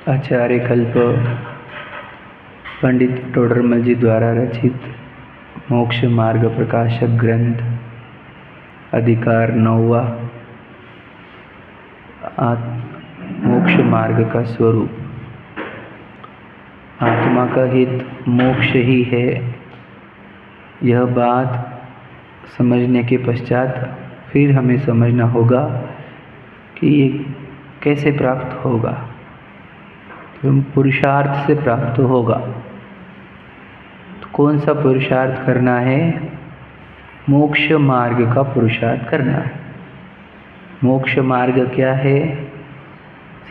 आचार्य कल्प पंडित टोडरमल जी द्वारा रचित मोक्ष मार्ग प्रकाशक ग्रंथ अधिकार 9वां मोक्ष मार्ग का स्वरूप। आत्मा का हित मोक्ष ही है। यह बात समझने के पश्चात फिर हमें समझना होगा कि ये कैसे प्राप्त होगा। पुरुषार्थ से प्राप्त होगा। तो कौन सा पुरुषार्थ करना है? मोक्ष मार्ग का पुरुषार्थ करना है। मोक्ष मार्ग क्या है?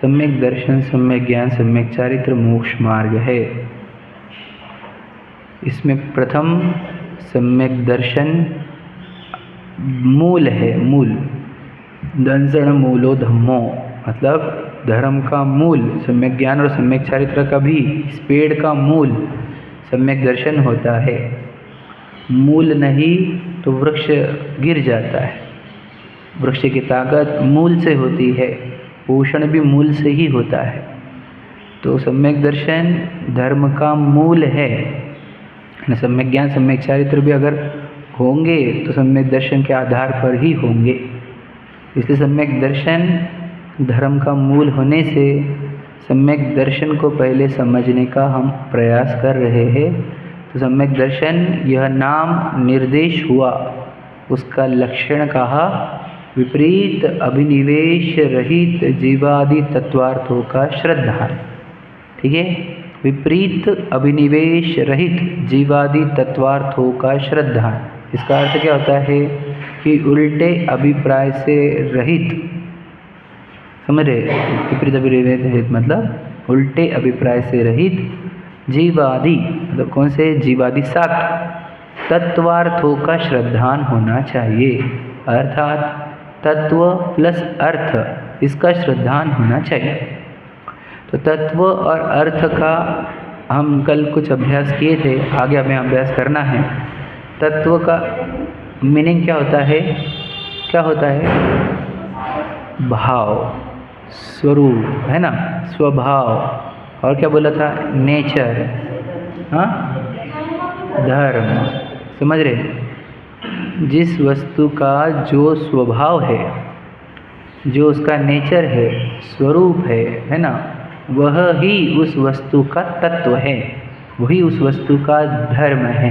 सम्यक दर्शन, सम्यक ज्ञान, सम्यक चारित्र मोक्ष मार्ग है। इसमें प्रथम सम्यक दर्शन मूल है। मूल दंसण मूलो धम्मो, मतलब धर्म का मूल। सम्यक ज्ञान और सम्यक चारित्र का भी इस पेड़ का मूल सम्यक दर्शन होता है। मूल नहीं तो वृक्ष गिर जाता है। वृक्ष की ताकत मूल से होती है, पोषण भी मूल से ही होता है। तो सम्यक दर्शन धर्म का मूल है। सम्यक ज्ञान सम्यक चारित्र भी अगर होंगे तो सम्यक दर्शन के आधार पर ही होंगे। इसलिए सम्यक दर्शन धर्म का मूल होने से सम्यक दर्शन को पहले समझने का हम प्रयास कर रहे हैं। तो सम्यक दर्शन यह नाम निर्देश हुआ, उसका लक्षण कहा विपरीत अभिनिवेश रहित जीवादि तत्वार्थों का श्रद्धा। ठीक है, विपरीत अभिनिवेश रहित जीवादि तत्वार्थों का श्रद्धा। इसका अर्थ क्या होता है कि उल्टे अभिप्राय से रहित। समझ रहे? विपरीत अभिनिवेश रहित मतलब उल्टे अभिप्राय से रहित जीवादि, मतलब कौन से? जीवादि 7 तत्वार्थों का श्रद्धान होना चाहिए। अर्थात तत्व प्लस अर्थ, इसका श्रद्धान होना चाहिए। तो तत्व और अर्थ का हम कल कुछ अभ्यास किए थे, आगे हमें अभ्यास करना है। तत्व का मीनिंग क्या होता है? क्या होता है? भाव, स्वरूप, है ना, स्वभाव। और क्या बोला था? नेचर, हाँ, धर्म। समझ रहे? जिस वस्तु का जो स्वभाव है, जो उसका नेचर है, स्वरूप है ना, वह ही उस वस्तु का तत्व है, वही उस वस्तु का धर्म है,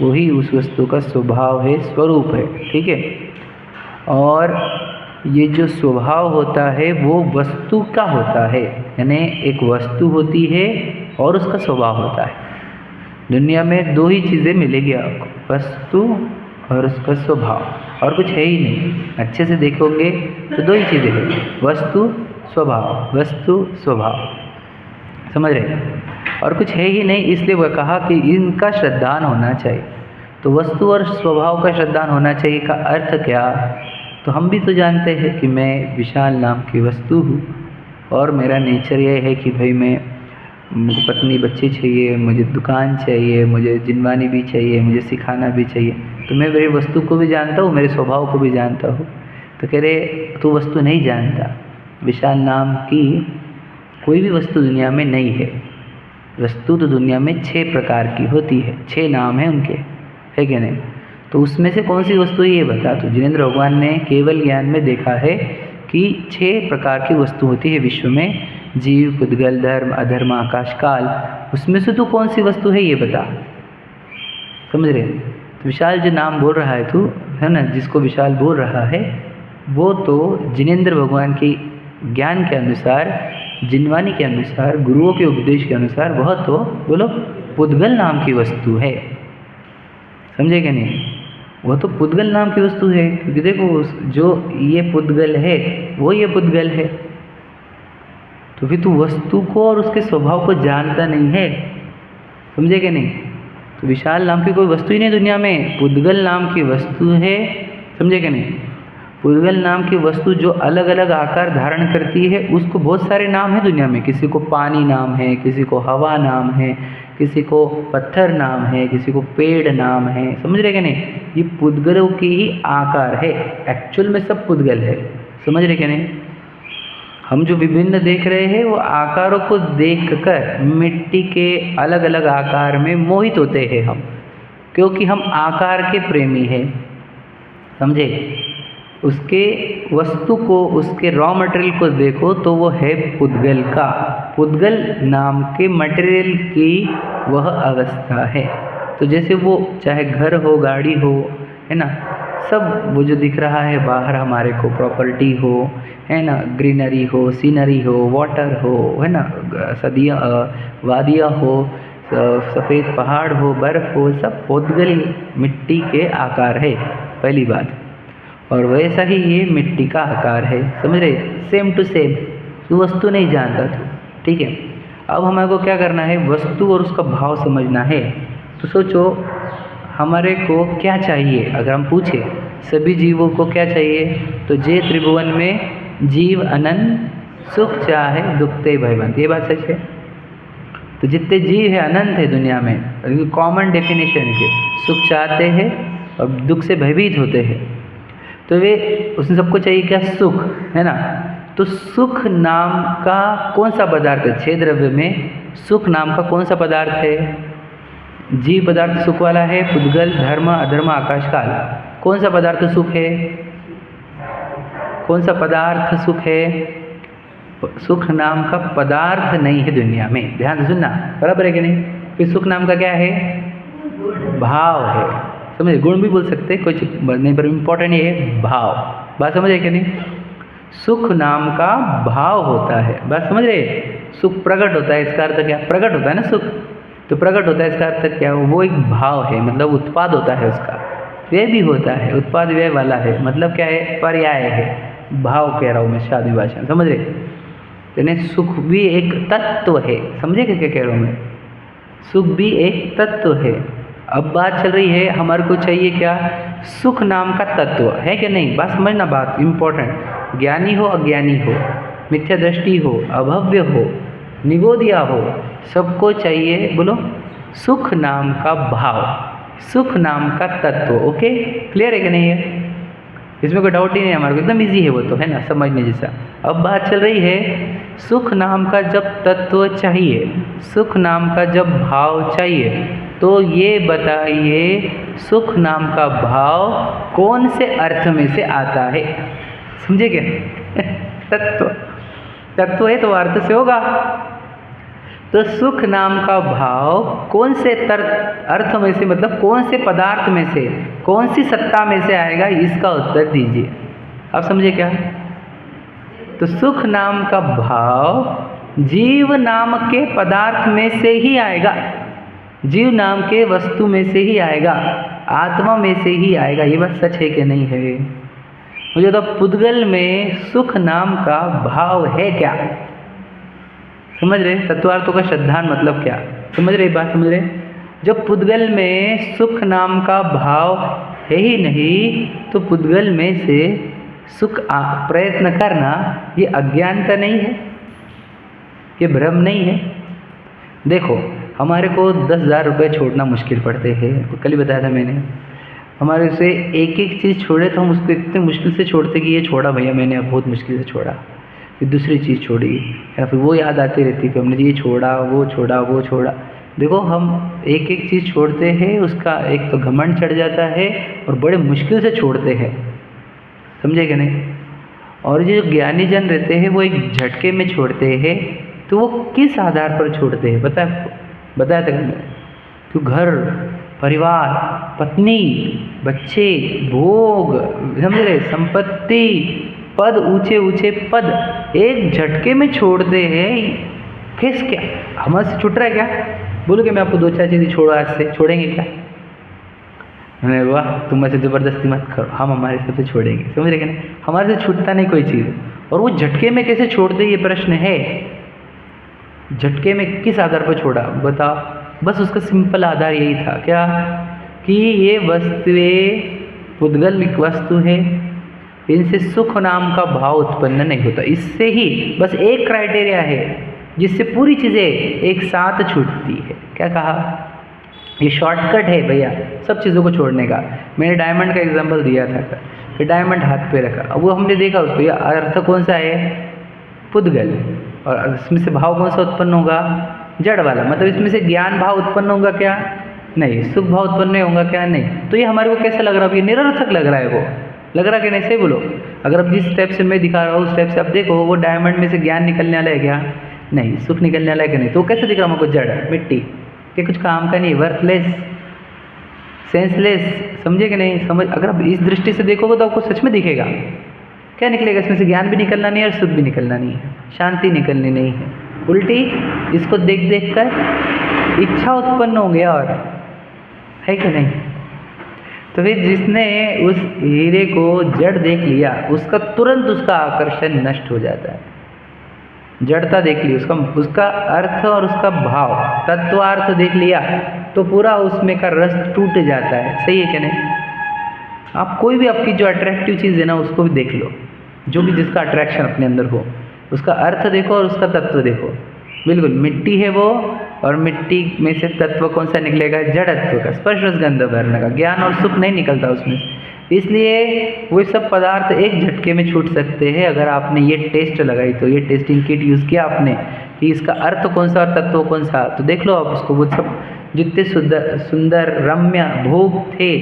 वही उस वस्तु का स्वभाव है, स्वरूप है। ठीक है। और ये जो स्वभाव होता है वो वस्तु का होता है, यानी एक वस्तु होती है और उसका स्वभाव होता है। दुनिया में 2 ही चीज़ें मिलेगी आपको, वस्तु और उसका स्वभाव, और कुछ है ही नहीं। अच्छे से देखोगे तो 2 ही चीज़ें हैं, वस्तु स्वभाव, वस्तु स्वभाव। समझ रहे? और कुछ है ही नहीं, इसलिए वह कहा कि इनका श्रद्धान होना चाहिए। तो वस्तु और स्वभाव का श्रद्धान होना चाहिए का अर्थ क्या? तो हम भी तो जानते हैं कि मैं विशाल नाम की वस्तु हूँ और मेरा नेचर ये है कि भाई मुझे पत्नी बच्चे चाहिए, मुझे दुकान चाहिए, मुझे जिनवानी भी चाहिए, मुझे सिखाना भी चाहिए। तो मैं मेरी वस्तु को भी जानता हूँ, मेरे स्वभाव को भी जानता हूँ। तो कह रहे तू वस्तु नहीं जानता। विशाल नाम की कोई भी वस्तु दुनिया में नहीं है। वस्तु तो दुनिया में 6 प्रकार की होती है, 6 नाम हैं उनके, है कि नहीं? तो उसमें से कौन सी वस्तु है ये बता। तो जिनेंद्र भगवान ने केवल ज्ञान में देखा है कि 6 प्रकार की वस्तु होती है विश्व में, जीव, पुद्गल, धर्म, अधर्म, आकाश, काल। उसमें से तो कौन सी वस्तु है ये बता। समझ रहे? तो विशाल जो नाम बोल रहा है तू, है ना, जिसको विशाल बोल रहा है, वो तो जिनेंद्र भगवान के ज्ञान के अनुसार, जिनवानी के अनुसार, गुरुओं के उपदेश के अनुसार वह तो बोलो पुद्गल नाम की वस्तु है। समझे क्या नहीं? वह तो पुद्गल नाम की वस्तु है, क्योंकि देखो जो ये पुद्गल है वो ये पुद्गल है। तो फिर तू वस्तु को और उसके स्वभाव को जानता नहीं है। समझे क्या नहीं? तो विशाल नाम की कोई वस्तु ही नहीं दुनिया में, पुद्गल नाम की वस्तु है। समझे क्या नहीं? पुद्गल नाम की वस्तु जो अलग अलग आकार धारण करती है, उसको बहुत सारे नाम है दुनिया में। किसी को पानी नाम है, किसी को हवा नाम है, किसी को पत्थर नाम है, किसी को पेड़ नाम है। समझ रहे क्या नहीं? ये पुद्गलों की ही आकार है, एक्चुअल में सब पुद्गल है। समझ रहे क्या नहीं? हम जो विभिन्न देख रहे हैं वो आकारों को देखकर मिट्टी के अलग अलग आकार में मोहित होते हैं हम, क्योंकि हम आकार के प्रेमी हैं, समझे। उसके वस्तु को, उसके रॉ मटेरियल को देखो तो वो है पुद्गल का, पुद्गल नाम के मटेरियल की वह अवस्था है। तो जैसे वो चाहे घर हो, गाड़ी हो, है ना, सब वो जो दिख रहा है बाहर हमारे को, प्रॉपर्टी हो, है ना, ग्रीनरी हो, सीनरी हो, वाटर हो, है ना, सदियाँ वादियाँ हो, सफ़ेद पहाड़ हो, बर्फ़ हो, सब पुद्गल मिट्टी के आकार है, पहली बात। और वैसा ही ये मिट्टी का आकार है, समझ रहे, सेम टू सेम। तो वस्तु नहीं जानता तू, ठीक है। अब हमारे को क्या करना है, वस्तु और उसका भाव समझना है। तो सोचो हमारे को क्या चाहिए, अगर हम पूछे सभी जीवों को क्या चाहिए, तो जे त्रिभुवन में जीव अनंत सुख चाहे दुख ते भयवंत, ये बात सच है। तो जितने जीव है अनंत है दुनिया में, कॉमन डेफिनेशन के सुख चाहते हैं और दुख से भयभीत होते हैं। तो वे उसने सबको चाहिए क्या, सुख, है ना। तो सुख नाम का कौन सा पदार्थ है, 6 द्रव्य में सुख नाम का कौन सा पदार्थ है, जीव पदार्थ सुख वाला है, पुद्गल, धर्म, अधर्म, आकाश, काल। कौन सा पदार्थ सुख है, कौन सा पदार्थ सुख है, सुख नाम का पदार्थ नहीं है दुनिया में, ध्यान से सुनना, बराबर है कि नहीं। फिर सुख नाम का क्या है, भाव है, समझे, गुण भी बोल सकते हैं, कोई नहीं, पर इम्पोर्टेंट ये है भाव, बात समझे कि नहीं। सुख नाम का भाव होता है, बात समझ रहे, सुख प्रकट होता है, इसका अर्थ क्या, प्रकट होता है ना सुख, तो प्रकट होता है, इसका अर्थ क्या, वो एक भाव है, मतलब उत्पाद होता है उसका, व्यय भी होता है, उत्पाद व्यय वाला है, मतलब क्या है, पर्याय है, भाव कह रहा हूँ मैं, शादी भाषण, समझ रहे। यानी सुख भी एक तत्व है, समझे क्या कह रहा हूँ मैं, सुख भी एक तत्व है। अब बात चल रही है हमारे को चाहिए क्या, सुख नाम का तत्व है कि नहीं, बात समझना, बात इम्पोर्टेंट। ज्ञानी हो, अज्ञानी हो, मिथ्या दृष्टि हो, अभव्य हो, निगोदिया हो, सबको चाहिए, बोलो, सुख नाम का भाव, सुख नाम का तत्व। ओके, क्लियर है कि नहीं है, इसमें कोई डाउट ही नहीं है हमारे को, एकदम इजी है वो तो, है ना, समझने जैसा। अब बात चल रही है सुख नाम का जब तत्व चाहिए, सुख नाम का जब भाव चाहिए, तो ये बताइए सुख नाम का भाव कौन से अर्थ में से आता है, समझे क्या तत्व, तत्व है तो अर्थ से होगा। तो सुख नाम का भाव कौन से अर्थ में से, मतलब कौन से पदार्थ में से, कौन सी सत्ता में से आएगा, इसका उत्तर दीजिए। आप समझे क्या, तो सुख नाम का भाव जीव नाम के पदार्थ में से ही आएगा, जीव नाम के वस्तु में से ही आएगा, आत्मा में से ही आएगा। ये बात सच है कि नहीं है, मुझे तो पुद्गल में सुख नाम का भाव है क्या, समझ रहे, तत्वार्थों का श्रद्धान मतलब क्या, समझ रहे बात, समझ रहे। जब पुद्गल में सुख नाम का भाव है ही नहीं, तो पुद्गल में से सुख प्रयत्न करना ये अज्ञानता नहीं है, ये भ्रम नहीं है। देखो हमारे को 10,000 रुपये छोड़ना मुश्किल पड़ते हैं, कल ही बताया था मैंने, हमारे से एक एक चीज़ छोड़े तो हम उसको इतने मुश्किल से छोड़ते कि ये छोड़ा भैया मैंने, अब बहुत मुश्किल से छोड़ा, फिर दूसरी चीज़ छोड़ी, या फिर वो याद आती रहती कि हमने ये छोड़ा, वो छोड़ा, वो छोड़ा। देखो हम एक एक चीज़ छोड़ते हैं, उसका एक तो घमंड चढ़ जाता है और बड़े मुश्किल से छोड़ते हैं, समझे कि नहीं। और ये जो ज्ञानी जन रहते हैं वो एक झटके में छोड़ते हैं, तो वो किस आधार पर छोड़ते हैं बताया था मैंने, तो घर, परिवार, पत्नी, बच्चे, भोग, समझ रहे, संपत्ति, पद, ऊंचे ऊंचे पद एक झटके में छोड़ते हैं। किस क्या हमारे से छूट रहा है क्या, बोलो कि मैं आपको 2-4 चीज़ें छोड़ो, आज से छोड़ेंगे क्या, अरे वाह तुम ऐसे ज़बरदस्ती मत करो, हम हमारे हिसाब से छोड़ेंगे, समझ रहे कि नहीं, हमारे से छूटता नहीं कोई चीज़। और वो झटके में कैसे छोड़ दे ये प्रश्न है, झटके में किस आधार पर छोड़ा बताओ। बस उसका सिंपल आधार यही था क्या, कि ये वस्तुएं पुद्गल वस्तु है, इनसे सुख नाम का भाव उत्पन्न नहीं होता। इससे ही बस एक क्राइटेरिया है जिससे पूरी चीज़ें एक साथ छूटती है। क्या कहा, ये शॉर्टकट है भैया सब चीज़ों को छोड़ने का। मैंने डायमंड का एग्जांपल दिया था, फिर डायमंड हाथ पे रखा, अब वो हमने देखा उसको, ये अर्थ कौन सा है, पुद्गल, और इसमें से भाव कौन सा उत्पन्न होगा? जड़ वाला। मतलब इसमें से ज्ञान भाव उत्पन्न होगा क्या? नहीं। सुख भाव उत्पन्न नहीं होगा क्या? नहीं। तो ये हमारे को कैसा लग रहा है? ये निरर्थक लग रहा है। वो लग रहा है कि नहीं? सही बोलो। अगर अब जिस टाइप से मैं दिखा रहा हूँ उस टाइप से आप देखो, वो डायमंड में से ज्ञान निकलने वाला है क्या? नहीं। सुख निकलने वाला है कि नहीं? तो कैसे दिख रहा हमको? जड़, मिट्टी के, कुछ काम का नहीं, वर्थलेस, सेंसलेस। समझे कि नहीं? समझ, अगर आप इस दृष्टि से देखोगे तो आपको सच में दिखेगा। क्या निकलेगा इसमें से? ज्ञान भी निकलना नहीं है और सुख भी निकलना नहीं है, शांति निकलनी नहीं है। उल्टी इसको देख देख कर इच्छा उत्पन्न हो गया, और है कि नहीं? तो फिर जिसने उस हीरे को जड़ देख लिया, उसका तुरंत उसका आकर्षण नष्ट हो जाता है। जड़ता देख ली, उसका अर्थ और उसका भाव, तत्वार्थ देख लिया तो पूरा उसमें का रस टूट जाता है। सही है कि नहीं? आप कोई भी आपकी जो अट्रैक्टिव चीज़ है ना, उसको भी देख लो, जो भी जिसका अट्रैक्शन अपने अंदर हो, उसका अर्थ देखो और उसका तत्व देखो। बिल्कुल मिट्टी है वो, और मिट्टी में से तत्व कौन सा निकलेगा? जड़त्व का, स्पर्श रस गंध वर्ण का। ज्ञान और सुख नहीं निकलता उसमें। इसलिए वो सब पदार्थ एक झटके में छूट सकते हैं अगर आपने ये टेस्ट लगाई तो। ये टेस्टिंग किट यूज़ किया आपने कि इसका अर्थ कौन सा और तत्व कौन सा, तो देख लो आप उसको। वो सब जितने सुंदर रम्य भोग थे,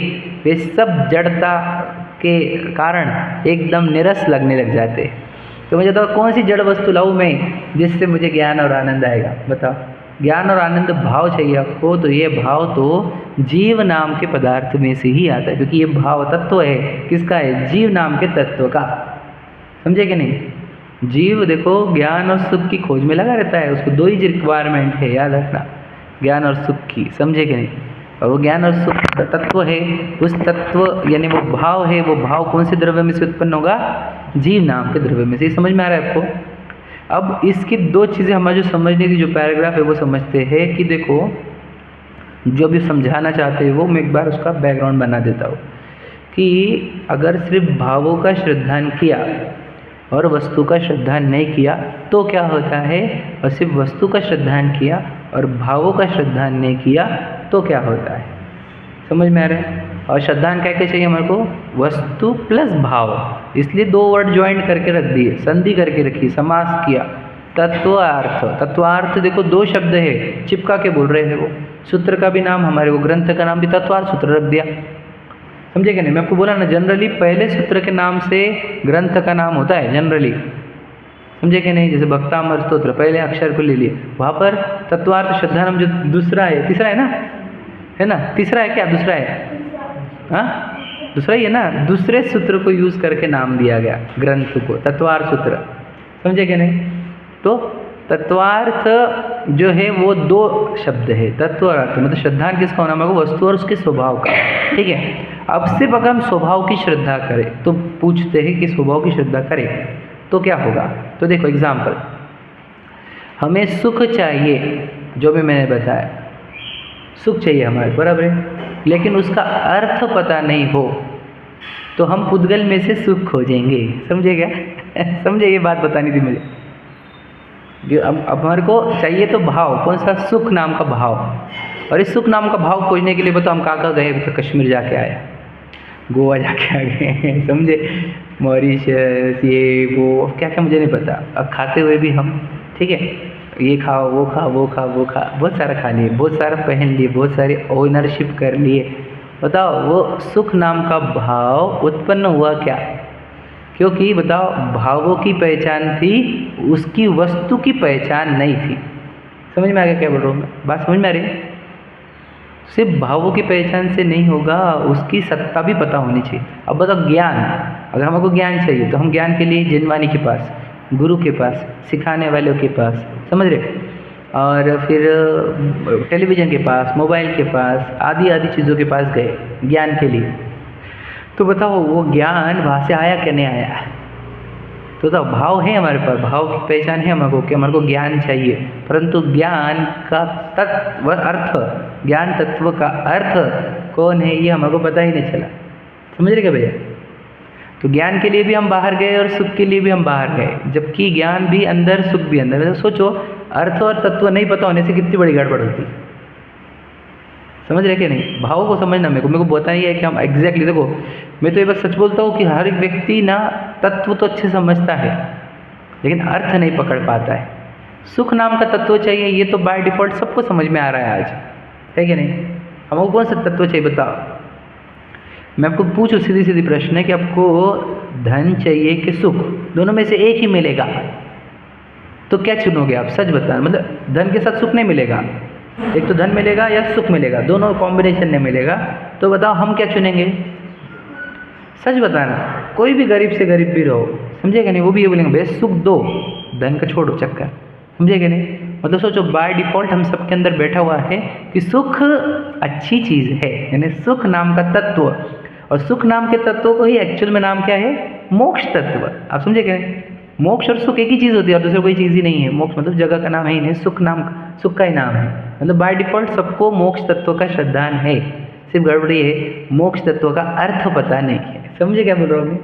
वे सब जड़ता के कारण एकदम निरस लगने लग जाते। तो मुझे तो कौन सी जड़ वस्तु लाऊं मैं जिससे मुझे ज्ञान और आनंद आएगा? बताओ। ज्ञान और आनंद भाव चाहिए आपको, तो ये भाव तो जीव नाम के पदार्थ में से ही आता है, क्योंकि ये भाव तत्व है किसका? है जीव नाम के तत्व का। समझे कि नहीं? जीव देखो ज्ञान और सुख की खोज में लगा रहता है, उसको दो ही रिक्वायरमेंट है, याद रखना, ज्ञान और सुख की। समझे कि नहीं? और वो ज्ञान और सुख तत्व है, उस तत्व यानी वो भाव है, वो भाव कौन से द्रव्य में से उत्पन्न होगा? जीव नाम के द्रव्य में से। समझ में आ रहा है आपको? अब इसकी दो चीज़ें हमें जो समझनी थी, जो पैराग्राफ है वो समझते हैं कि देखो, जो भी समझाना चाहते हैं वो मैं एक बार उसका बैकग्राउंड बना देता हूँ कि अगर सिर्फ भावों का श्रद्धान किया और वस्तु का श्रद्धान नहीं किया तो क्या होता है, और सिर्फ वस्तु का श्रद्धान किया और भावों का श्रद्धान नहीं किया तो क्या होता है? समझ में आ रहा है? और श्रद्धान क्या क्या चाहिए हमारे को? वस्तु प्लस भाव। इसलिए दो वर्ड ज्वाइंट करके रख दिए, संधि करके रखी, समास किया। तत्वार्थ, तत्वार्थ देखो दो शब्द है, चिपका के बोल रहे हैं वो। सूत्र का भी नाम, हमारे वो ग्रंथ का नाम भी तत्वार्थ सूत्र रख दिया। समझे कि नहीं? मैं आपको बोला ना, जनरली पहले सूत्र के नाम से ग्रंथ का नाम होता है जनरली। समझे कि नहीं? जैसे भक्तामर स्तोत्र, पहले अक्षर को ले लिए, वहाँ पर तत्वार्थ श्रद्धानम जो दूसरा है, तीसरा है ना, है ना? तीसरा है क्या? दूसरा है? हाँ, दूसरा ही है ना। दूसरे सूत्र को यूज़ करके नाम दिया गया ग्रंथ को, तत्वार्थ सूत्र। समझे कि नहीं? तो तत्वार्थ जो है वो दो शब्द है, तत्व और अर्थ। मतलब श्रद्धान किसका होना है? वस्तु और उसके स्वभाव का। ठीक है? अब सिर्फ अगर हम स्वभाव की श्रद्धा करें तो पूछते हैं कि स्वभाव की श्रद्धा करें तो क्या होगा? तो देखो एग्जाम्पल, हमें सुख चाहिए, जो भी मैंने बताया, सुख चाहिए हमारे, बराबर है, लेकिन उसका अर्थ पता नहीं हो तो हम पुद्गल में से सुख खोजेंगे। समझे क्या? समझे? ये बात बतानी थी मुझे। अब हमारे को चाहिए तो भाव, कौन सा? सुख नाम का भाव। और इस सुख नाम का भाव खोजने के लिए बताओ हम कहाँ गए? तो कश्मीर जाके आए, गोवा जाके आ गए, समझे, मॉरिशस, ये वो क्या क्या मुझे नहीं पता। अब खाते हुए भी हम, ठीक है, ये खाओ, वो खा, वो खा, वो खा, बहुत सारा खा लिए, बहुत सारा पहन लिए, बहुत सारी ओनरशिप कर लिए। बताओ वो सुख नाम का भाव उत्पन्न हुआ क्या? क्योंकि बताओ भावों की पहचान थी, उसकी वस्तु की पहचान नहीं थी। समझ में आ गया क्या बोल रहा हूँ मैं? बात समझ में आ रही है? सिर्फ भावों की पहचान से नहीं होगा, उसकी सत्ता भी पता होनी चाहिए। अब बताओ ज्ञान, अगर हमको ज्ञान चाहिए तो हम ज्ञान के लिए जिनवानी के पास, गुरु के पास, सिखाने वालों के पास, समझ रहे, और फिर टेलीविज़न के पास, मोबाइल के पास, आदि आदि चीज़ों के पास गए ज्ञान के लिए। तो बताओ वो ज्ञान वहाँ से आया क्या नहीं आया? तो बताओ भाव है हमारे पास, भाव की पहचान है हमारे को कि हमारे को ज्ञान चाहिए, परंतु ज्ञान का तत्व अर्थ, ज्ञान तत्व का अर्थ कौन है ये हमारे को पता ही नहीं चला। समझ रहे क्या भैया? तो ज्ञान के लिए भी हम बाहर गए और सुख के लिए भी हम बाहर गए, जबकि ज्ञान भी अंदर, सुख भी अंदर। सोचो अर्थ और तत्व नहीं पता होने से कितनी बड़ी गड़बड़ होती। समझ रहे कि नहीं? भावों को समझना मेरे को पता नहीं है कि हम एग्जैक्टली, देखो मैं तो ये बस सच बोलता हूँ कि हर एक व्यक्ति ना तत्व तो अच्छे समझता है, लेकिन अर्थ नहीं पकड़ पाता है। सुख नाम का तत्व चाहिए, ये तो बाय डिफ़ॉल्ट सबको समझ में आ रहा है आज, है कि नहीं? हमको कौन सा तत्व चाहिए बताओ? मैं आपको पूछूं, सीधी सीधी प्रश्न है कि आपको धन चाहिए कि सुख, दोनों में से एक ही मिलेगा, तो क्या चुनोगे आप? सच बताना, मतलब धन के साथ सुख नहीं मिलेगा, एक तो धन मिलेगा या सुख मिलेगा, दोनों कॉम्बिनेशन नहीं मिलेगा, तो बताओ हम क्या चुनेंगे? सच बताना। कोई भी गरीब से गरीब भी रहो, समझेगा नहीं, वो भी ये बोलेंगे भैया सुख दो, धन का छोड़ो चक्कर, समझेगा नहीं? मतलब सोचो बाय डिफ़ॉल्ट हम सबके अंदर बैठा हुआ है कि सुख अच्छी चीज़ है, यानी सुख नाम का तत्व, और सुख नाम के तत्व को ही एक्चुअल में नाम क्या है? मोक्ष तत्व। आप समझेगा नहीं? मोक्ष और सुख एक ही चीज़ होती है और दूसरी कोई चीज़ ही नहीं है। मोक्ष मतलब जगह का नाम है ही नहीं, सुख नाम सुख का ही नाम है। मतलब बाय डिफ़ॉल्ट सबको मोक्ष तत्व का श्रद्धान है, सिर्फ गड़बड़ी है मोक्ष तत्व का अर्थ पता नहीं है। समझे क्या बोल रहा हूँ मैं?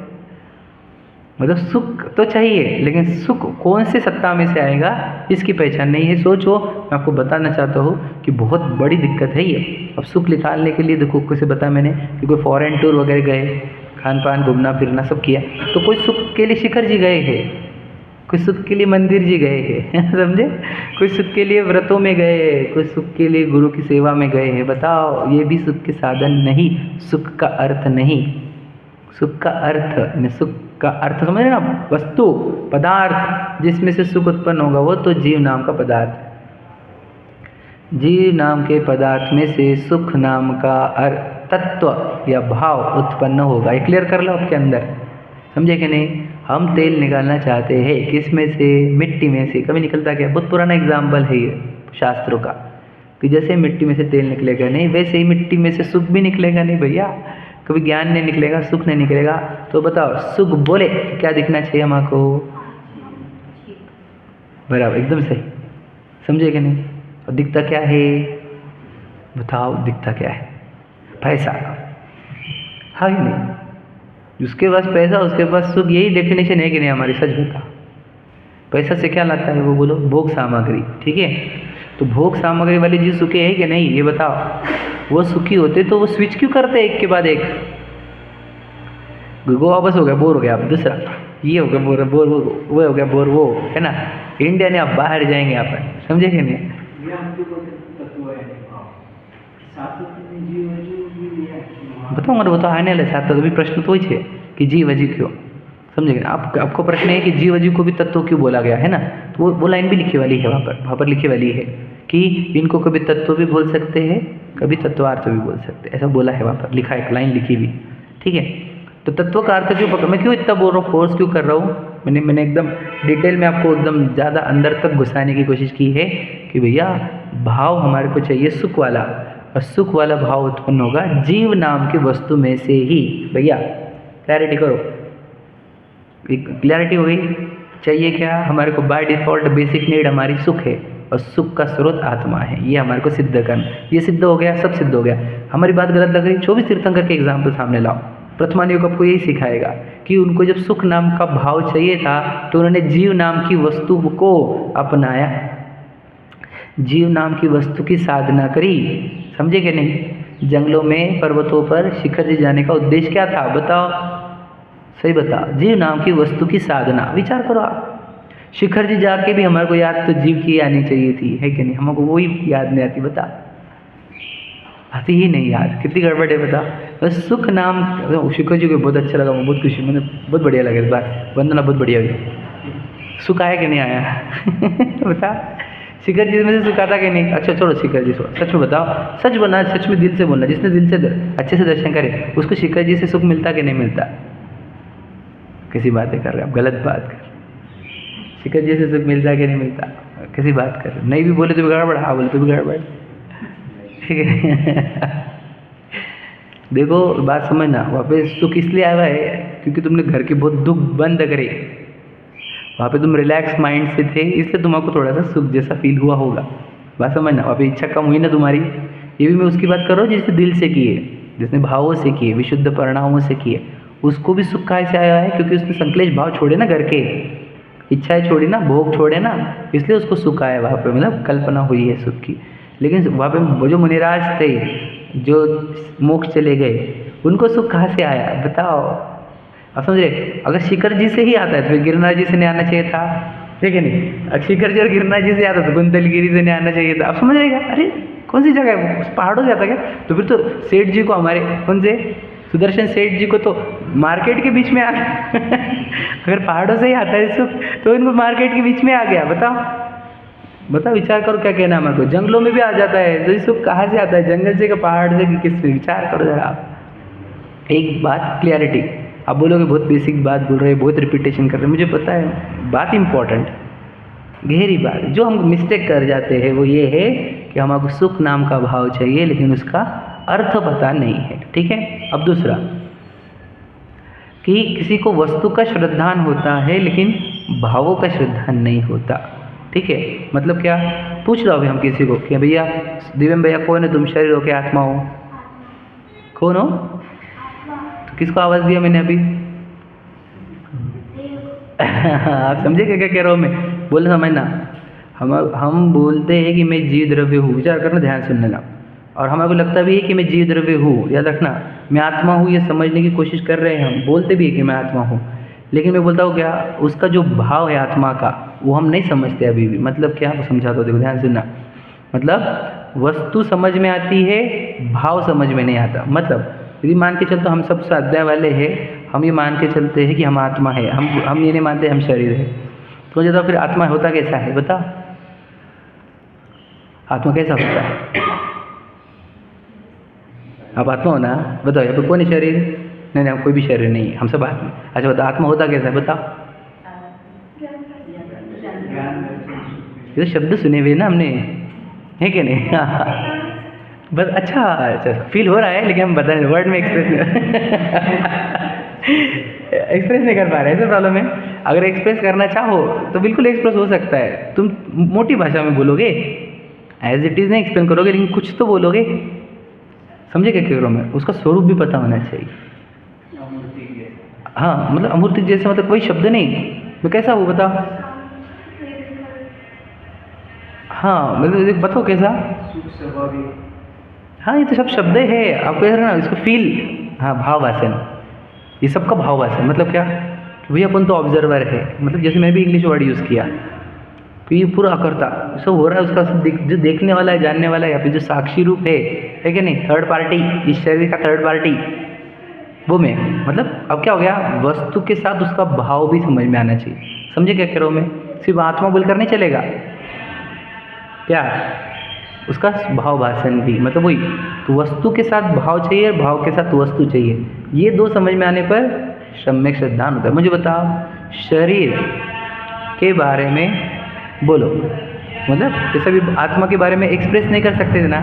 मतलब सुख तो चाहिए, लेकिन सुख कौन से सत्ता में से आएगा इसकी पहचान नहीं है। सोचो, मैं आपको बताना चाहता हूँ कि बहुत बड़ी दिक्कत है ये। अब सुख निकालने के लिए देखो, कैसे बताया मैंने कि कोई फॉरेन टूर वगैरह गए, खान पान घूमना फिरना सब किया, तो कोई सुख के लिए शिखर जी गए हैं, कोई सुख के लिए मंदिर जी गए हैं समझे? कोई सुख के लिए व्रतों में गए, कोई सुख के लिए गुरु की सेवा में गए हैं। बताओ, ये भी सुख के साधन नहीं, सुख का अर्थ नहीं। सुख का अर्थ, सुख का अर्थ समझ रहे ना? वस्तु, पदार्थ जिसमें से सुख उत्पन्न होगा वो तो जीव नाम का पदार्थ है। जीव नाम के पदार्थ में से सुख नाम का तत्व या भाव उत्पन्न होगा। ये क्लियर कर लो आपके अंदर, समझे कि नहीं? हम तेल निकालना चाहते हैं, किस में से? मिट्टी में से। कभी निकलता क्या? बहुत पुराना एग्जाम्पल है ये शास्त्रों का, कि जैसे मिट्टी में से तेल निकलेगा नहीं, वैसे ही मिट्टी में से सुख भी निकलेगा नहीं भैया। कभी ज्ञान नहीं निकलेगा, सुख नहीं निकलेगा। तो बताओ, सुख बोले क्या दिखना चाहिए हमको? बराबर, एकदम सही, समझे कि नहीं? और दिखता क्या है? बताओ, दिखता क्या है? पैसा, हाँ कि नहीं? जिसके पास पैसा उसके पास सुख, यही डेफिनेशन है कि नहीं हमारी? सच बता, पैसा से क्या लाता है वो? बोलो, भोग सामग्री, ठीक है? तो भोग सामग्री वाली चीज़ सुखी है कि नहीं, ये बताओ। वो सुखी होते तो वो स्विच क्यों करते एक के बाद एक? गोवा बस हो गया, बोर हो गया, अब दूसरा ये हो गया, बोर बोर वो हो गया, बोर वो, है ना? इंडिया ने अब बाहर जाएंगे अपन, समझे कि नहीं? बताऊँगा तो बताओ, आने वाले साथ तो अभी प्रश्न तो ही है कि जीव अजीव क्यों, समझेंगे? आपको प्रश्न है कि जीव अजीव को भी तत्व क्यों बोला गया है ना? तो वो लाइन भी लिखी वाली है वहाँ पर लिखी वाली है कि इनको कभी तत्व भी बोल सकते हैं, कभी तत्वार्थ भी बोल सकते हैं, ऐसा बोला है वहाँ पर, लिखा है, एक लाइन लिखी हुई, ठीक है? तो तत्व का अर्थ क्यों पकड़, मैं क्यों इतना बोल रहा हूँ, फोर्स क्यों कर रहा हूँ? मैंने एकदम डिटेल में आपको एकदम ज़्यादा अंदर तक घुसाने की कोशिश की है कि भैया भाव हमारे को चाहिए सुख वाला, और सुख वाला भाव उत्पन्न होगा जीव नाम की वस्तु में से ही। भैया क्लैरिटी करो, क्लैरिटी हो गई? चाहिए क्या हमारे को? बाय डिफ़ॉल्ट बेसिक नीड हमारी सुख है, और सुख का स्रोत आत्मा है, ये हमारे को सिद्ध करना। ये सिद्ध हो गया, सब सिद्ध हो गया। हमारी बात गलत लग रही, 24 तीर्थंकर के एग्जाम्पल सामने लाओ। प्रथमा योग आपको यही सिखाएगा कि उनको जब सुख नाम का भाव चाहिए था तो उन्होंने जीव नाम की वस्तु को अपनाया, जीव नाम की वस्तु की साधना करी, समझे कि नहीं? जंगलों में, पर्वतों पर शिखर जी जाने का उद्देश्य क्या था? बताओ, सही बताओ। जीव नाम की वस्तु की साधना, विचार करो आप। शिखर जी जाके भी हमारे को याद तो जीव की आनी चाहिए थी, है कि नहीं? हमको वही याद नहीं आती, बता, आती ही नहीं याद, कितनी गड़बड़ है बता। बस सुख नाम, शिखर जी को बहुत अच्छा लगा, मैं बहुत खुशी, मैंने बहुत बढ़िया लगा इस बार, वंदना बहुत बढ़िया हुई। सुख आया कि नहीं आया बता, शिखर जी में से सुख आता कि नहीं? अच्छा छोड़ो शिखर जी, सच में बताओ, सच बोलना, सच में दिल से बोलना। जिसने दिल से अच्छे से दर्शन करे उसको शिखर जी से सुख मिलता कि नहीं मिलता? किसी बातें कर रहे आप, गलत बात कर। शिखर जी से सुख मिलता कि नहीं मिलता? किसी बात कर, नहीं भी बोले तो भी गड़बड़, हाँ बोले तो भी गड़बड़, ठीक है देखो बात समझना, वहाँ पे सुख इसलिए आया है क्योंकि तुमने घर के बहुत दुख बंद करे, वहाँ पे तुम रिलैक्स माइंड से थे, इसलिए तुमको थोड़ा सा सुख जैसा फील हुआ होगा। बात समझना, वहाँ पे इच्छा कम हुई ना तुम्हारी। ये भी मैं उसकी बात कर रहा हूँ जिसने दिल से किए, जिसने भावों से किए, विशुद्ध परिणामों से किए, उसको भी सुख कहाँ से आया है? क्योंकि उसने संकलेश भाव छोड़े ना, घर के इच्छाएं छोड़ी ना, भोग छोड़े ना, इसलिए उसको सुख आया वहाँ पे, मतलब कल्पना हुई है सुख की। लेकिन वहाँ पे वो जो मुनिराज थे, जो मोक्ष चले गए, उनको सुख कहाँ से आया बताओ? आप समझ रहे? अगर शिखर जी से ही आता है तो गिरिराज जी से नहीं आना चाहिए था, ठीक है नहीं, शिखर जोर गिरना जिसे आता था कुंतलगिरी से नहीं आना चाहिए था, आप समझ रहे क्या? अरे कौन सी जगह है, उस पहाड़ों से आता क्या? तो फिर तो सेठ जी को, हमारे कौन से सुदर्शन सेठ जी को तो मार्केट के बीच में आ गया अगर पहाड़ों से ही आता है सुख तो इनको मार्केट के बीच में आ गया। बताओ बताओ, विचार करो क्या कहना है हमारे को। जंगलों में भी आ जाता है तो सुख कहाँ से आता है, जंगल से कि पहाड़ से कि किस से? विचार करो जरा आप। एक बात क्लियरिटी, आप बोलोगे बहुत बेसिक बात बोल रहे हैं, बहुत रिपीटेशन कर रहे हैं, मुझे पता है बात इंपॉर्टेंट, गहरी बात। जो हम मिस्टेक कर जाते हैं वो ये है कि हमको सुख नाम का भाव चाहिए लेकिन उसका अर्थ पता नहीं है। ठीक है, अब दूसरा कि किसी को वस्तु का श्रद्धान होता है लेकिन भावों का श्रद्धान नहीं होता। ठीक है, मतलब क्या? पूछ लो अभी हम किसी को कि भैया दिव्यम भैया कौन है तुम, शरीर हो क्या आत्मा हो? कौन हो? तो किसको आवाज़ दिया मैंने अभी? आप समझे क्या क्या कह रहा हूँ मैं? बोलना समझना, हम बोलते हैं कि मैं जीव द्रव्य हूँ, विचार करना, ध्यान सुन लेना। और हमारे को लगता भी है कि मैं जीव द्रव्य हूँ, याद रखना, मैं आत्मा हूँ, ये समझने की कोशिश कर रहे हैं हम, बोलते भी है कि मैं आत्मा हूँ, लेकिन मैं बोलता हूँ क्या, उसका जो भाव है आत्मा का वो हम नहीं समझते अभी भी। मतलब क्या, वो समझाता हूँ, देखो ध्यान सुनना। मतलब वस्तु समझ में आती है, भाव समझ में नहीं आता। मतलब यदि मान के चलते हम सब स्वाध्याय वाले हैं, हम ये मान के चलते हैं कि हम आत्मा है, हम ये नहीं मानते हम शरीर है, तो मुझे तो फिर आत्मा होता कैसा है बताओ? आत्मा कैसा होता है? आप आत्मा हो ना, बताओ यहाँ पे कौन है शरीर? नहीं नहीं, कोई भी शरीर नहीं है, हम सब आत्मा। अच्छा बताओ आत्मा होता कैसा है बताओ? ये तो शब्द सुने हुए ना हमने, है कि नहीं? बस अच्छा अच्छा फील हो रहा है, लेकिन हम बता वर्ड में एक्सप्रेस एक्सप्रेस नहीं कर पा रहे, ऐसा प्रॉब्लम है। अगर एक्सप्रेस करना चाहो तो बिल्कुल एक्सप्रेस हो सकता है, तुम मोटी भाषा में बोलोगे, एज इट इज़ नहीं एक्सप्लेन करोगे, लेकिन कुछ तो बोलोगे। समझे क्या कह रहा हूँ मैं? उसका स्वरूप भी पता होना चाहिए। हाँ, मतलब अमूर्ति जैसे, मतलब कोई शब्द नहीं, मैं कैसा हूँ बताओ? हाँ मतलब बताओ कैसा? हाँ ये तो सब शब्द है, आपको कह रहे ना इसको फील। हाँ भाववासन, ये सबका भाववासन। मतलब क्या कि भैया अपन तो ऑब्जर्वर है, मतलब जैसे मैं भी इंग्लिश वर्ड यूज़ किया तो ये पूरा अकर्ता सब हो रहा है, उसका सब जो देखने वाला है, जानने वाला है, या फिर जो साक्षी रूप है कि नहीं, थर्ड पार्टी, इस शरीर का थर्ड पार्टी, वो मैं। मतलब अब क्या हो गया, वस्तु के साथ उसका भाव भी समझ में आना चाहिए। समझे क्या कह रहा हूँ मैं? सिर्फ आत्मा बोलकर नहीं चलेगा, क्या उसका भाव भाषण भी, मतलब वही तो वस्तु के साथ भाव चाहिए और भाव के साथ वस्तु चाहिए। ये दो समझ में आने पर सम्यक श्रद्धान होता है। मुझे बताओ शरीर के बारे में बोलो, मतलब जैसे भी आत्मा के बारे में एक्सप्रेस नहीं कर सकते थे ना,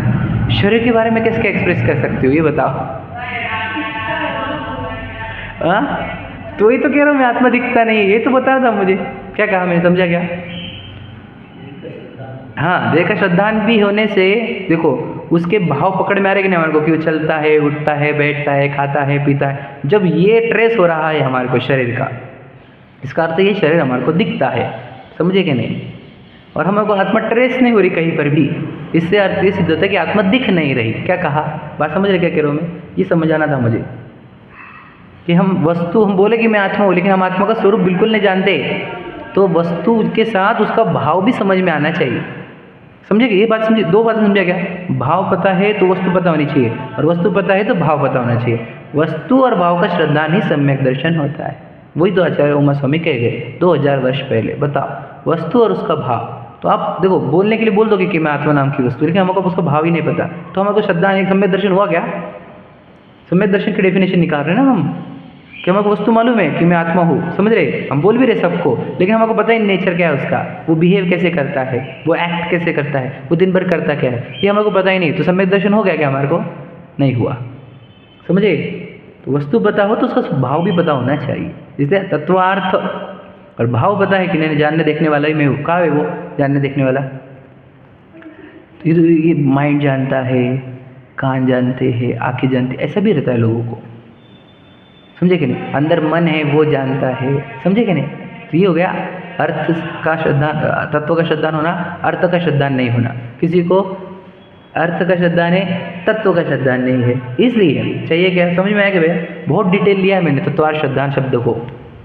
शरीर के बारे में कैसे एक्सप्रेस कर सकते हो ये बताओ? हाँ तो वही तो कह रहा हूँ मैं, आत्मा दिखता नहीं है, ये तो बता था मुझे। क्या कहा मैंने, समझा क्या? हाँ देह का श्रद्धान भी होने से देखो उसके भाव पकड़ में आ रहे कि नहीं हमारे को, कि वो चलता है, उठता है, बैठता है, खाता है, पीता है। जब ये ट्रेस हो रहा है हमारे को शरीर का, इसका अर्थ ये शरीर हमारे को दिखता है। समझे कि नहीं? और हमारे को आत्मा ट्रेस नहीं हो रही कहीं पर भी, इससे अर्थ ये सिद्ध होता है कि आत्मा दिख नहीं रही। क्या कहा, बात समझ रहे क्या कह रहा हूँ मैं? ये समझाना था मुझे कि हम वस्तु, हम बोले कि मैं आत्मा हूँ, लेकिन हम आत्मा का स्वरूप बिल्कुल नहीं जानते, तो वस्तु के साथ उसका भाव भी समझ में आना चाहिए। समझे कि ये बात समझे? दो बातें समझा क्या? भाव पता है तो वस्तु पता होनी चाहिए, और वस्तु पता है तो भाव पता होना चाहिए। वस्तु और भाव का श्रद्धान ही सम्यक दर्शन होता है। वही तो आचार्य उमा स्वामी कह गए 2000 वर्ष पहले। बताओ वस्तु और उसका भाव, तो आप देखो बोलने के लिए बोल दोगे कि मैं आत्मा नाम की वस्तु, लेकिन हमको उसका भाव ही नहीं पता, तो हमको श्रद्धान एक सम्यक दर्शन हुआ क्या? सम्यक दर्शन की डेफिनेशन निकाल रहे हैं ना हम, कि हमको वस्तु मालूम है कि मैं आत्मा हूँ, समझ रहे, हम बोल भी रहे सबको, लेकिन हमको पता ही नेचर क्या है उसका, वो बिहेव कैसे करता है, वो एक्ट कैसे करता है, वो दिन भर करता क्या है, ये हमको पता ही नहीं। तो सम्यक दर्शन हो गया क्या हमारे को? नहीं हुआ। समझे? तो वस्तु पता हो तो उसका भाव भी पता होना चाहिए। इसलिए तत्वार्थ और भाव पता है कि नहीं, जानने देखने वाला ही मैं हूँ। कहाँ है वो जानने देखने वाला? तो ये माइंड जानता है, कान जानते हैं, आँखें जानती, ऐसा भी रहता है लोगों को। समझे कि नहीं? अंदर मन है वो जानता है। समझे कि नहीं? तो ये हो गया अर्थ का श्रद्धान, तत्व का श्रद्धान होना, अर्थ का श्रद्धान नहीं होना। किसी को अर्थ का श्रद्धान है, तत्व का श्रद्धान नहीं है। इसलिए चाहिए क्या, समझ में आया कि भैया बहुत डिटेल लिया है मैंने तत्वार्थ श्रद्धान शब्द को,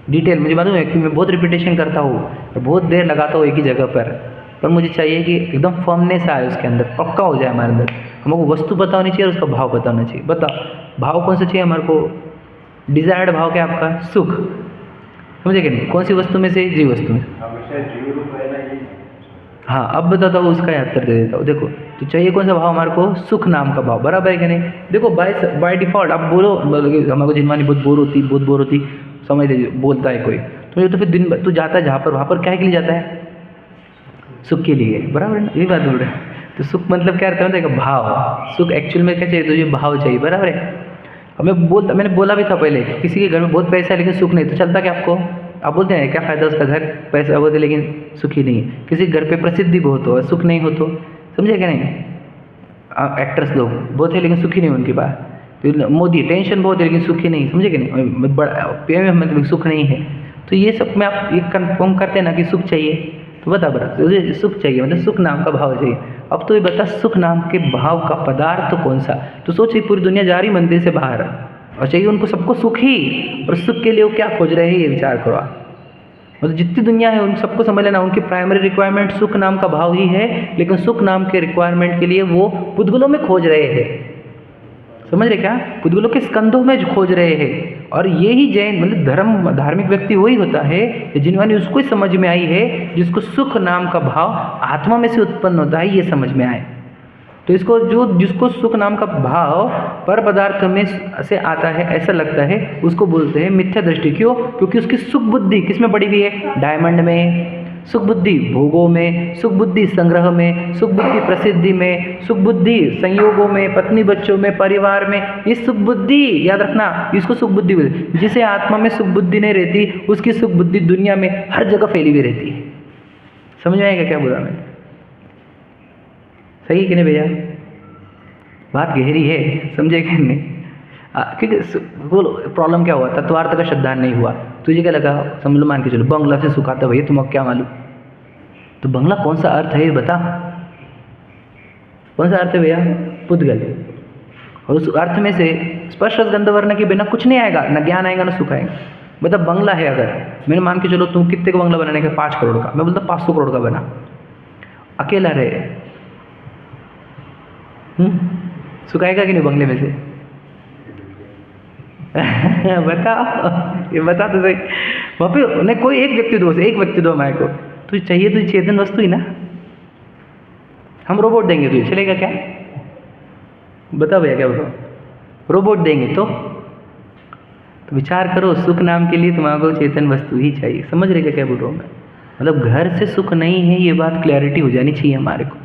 डिटेल मुझे मालूम है कि मैं बहुत रिपीटेशन करता हूँ और बहुत देर लगाता हूँ एक ही जगह पर मुझे चाहिए कि एकदम फर्मनेस आए उसके अंदर, पक्का हो जाए हमारे अंदर। हमको वस्तु पता होनी चाहिए और उसका भाव पता होना चाहिए। बताओ भाव कौन सा चाहिए हमारे को? डिजायर्ड भाव क्या आपका? सुख। समझे कि नहीं? कौन सी वस्तु में से? जीव वस्तु में। हाँ अब बताता हूँ, उसका उत्तर दे देता हूँ। देखो तो चाहिए कौन सा भाव हमारे को? सुख नाम का भाव, बराबर है कि नहीं? देखो बाय डिफॉल्ट आप बोलो हमारे को जिनवानी बहुत बोर होती, समझ लीजिए बोलता है कोई तो फिर दिन भर तू जाता है जहाँ पर, वहाँ पर क्या के लिए जाता है? सुख के लिए, बराबर है ना? यही बात बोल रहे हैं। तो सुख मतलब क्या रहता है? देखो भाव, सुख एक्चुअल में क्या चाहिए? तुझे भाव चाहिए, बराबर है? अब मैंने बोला भी था पहले कि किसी के घर में बहुत पैसा है लेकिन सुख नहीं, तो चलता क्या आपको? आप बोलते हैं क्या फ़ायदा उसका घर, पैसा बहुत है लेकिन सुखी नहीं है। किसी के घर पे प्रसिद्धि बहुत हो, सुख नहीं हो तो, समझे क्या नहीं? एक्टर्स लोग बहुत है लेकिन सुखी नहीं उनके पास। फिर मोदी टेंशन बहुत है लेकिन सुखी नहीं, समझे क्या नहीं? बड़ा PM मतलब सुख नहीं है। तो ये सब में आप ये कन्फर्म करते हैं ना कि सुख चाहिए, तो बता तुझे सुख चाहिए मतलब सुख नाम का भाव चाहिए। अब तो ये बता सुख नाम के भाव का पदार्थ तो कौन सा? तो सोचिए पूरी दुनिया जा रही मंदिर से बाहर और चाहिए उनको सबको सुख ही, और सुख के लिए वो क्या खोज रहे हैं ये विचार करो आप। मतलब जितनी दुनिया है उन सबको समझ लेना, उनकी प्राइमरी रिक्वायरमेंट सुख नाम का भाव ही है, लेकिन सुख नाम के रिक्वायरमेंट के लिए वो पुद्गलों में खोज रहे हैं। समझ रहे क्या? पुद्गलों के स्कंधों में खोज रहे हैं। और ये ही जैन मतलब धार्मिक व्यक्ति वही होता है जिनवानी उसको ही समझ में आई है जिसको सुख नाम का भाव आत्मा में से उत्पन्न होता है, ये समझ में आए। तो इसको जिसको सुख नाम का भाव पर पदार्थ में से आता है ऐसा लगता है, उसको बोलते हैं मिथ्या दृष्टि। क्यों? क्योंकि उसकी सुख बुद्धि किस में पड़ी हुई है? डायमंड में। सुख बुद्धि भोगों में, सुख बुद्धि संग्रह में, सुख बुद्धि प्रसिद्धि में, सुख बुद्धि संयोगों में, पत्नी बच्चों में, परिवार में। ये सुख बुद्धि याद रखना, इसको सुख बुद्धि बोलते। जिसे आत्मा में सुख बुद्धि नहीं रहती उसकी सुख बुद्धि दुनिया में हर जगह फैली हुई रहती है। समझ में आएगा क्या बोला मैं? सही कि नहीं भैया? बात गहरी है, समझे कि नहीं? क्योंकि बोलो प्रॉब्लम क्या हुआ? तत्वार्थ का श्रद्धा नहीं हुआ। तुझे क्या लगा? समझ लो मान के चलो बंगला से सुख आता, भैया तुमको क्या मालूम? तो बंगला कौन सा अर्थ है ये बता, कौन सा अर्थ है भैया? पुद्गल। और उस अर्थ में से स्पर्श रस गंध वर्ण के बिना कुछ नहीं आएगा, ना ज्ञान आएगा ना सुख आएगा। मतलब बंगला है, अगर मैंने मान के चलो तुम कितने का बंगला बनाने का? 5 करोड़ का। मैं बोलता 500 करोड़ का बना, अकेला रहे, सुख आएगा कि नहीं बंगले में से? बताओ, ये बता तो सही। वहाँ पे नहीं कोई एक व्यक्ति दो, एक व्यक्ति दो हमारे को, तुझे चाहिए तुझे चेतन वस्तु ही ना। हम रोबोट देंगे तुझे, चलेगा क्या? बताओ भैया क्या बताओ? रोबोट देंगे तो विचार करो, सुख नाम के लिए तुम्हारे को चेतन वस्तु ही चाहिए। समझ रहे क्या बोल रहा हूँ मैं? मतलब घर से सुख नहीं है, ये बात क्लैरिटी हो जानी चाहिए हमारे को,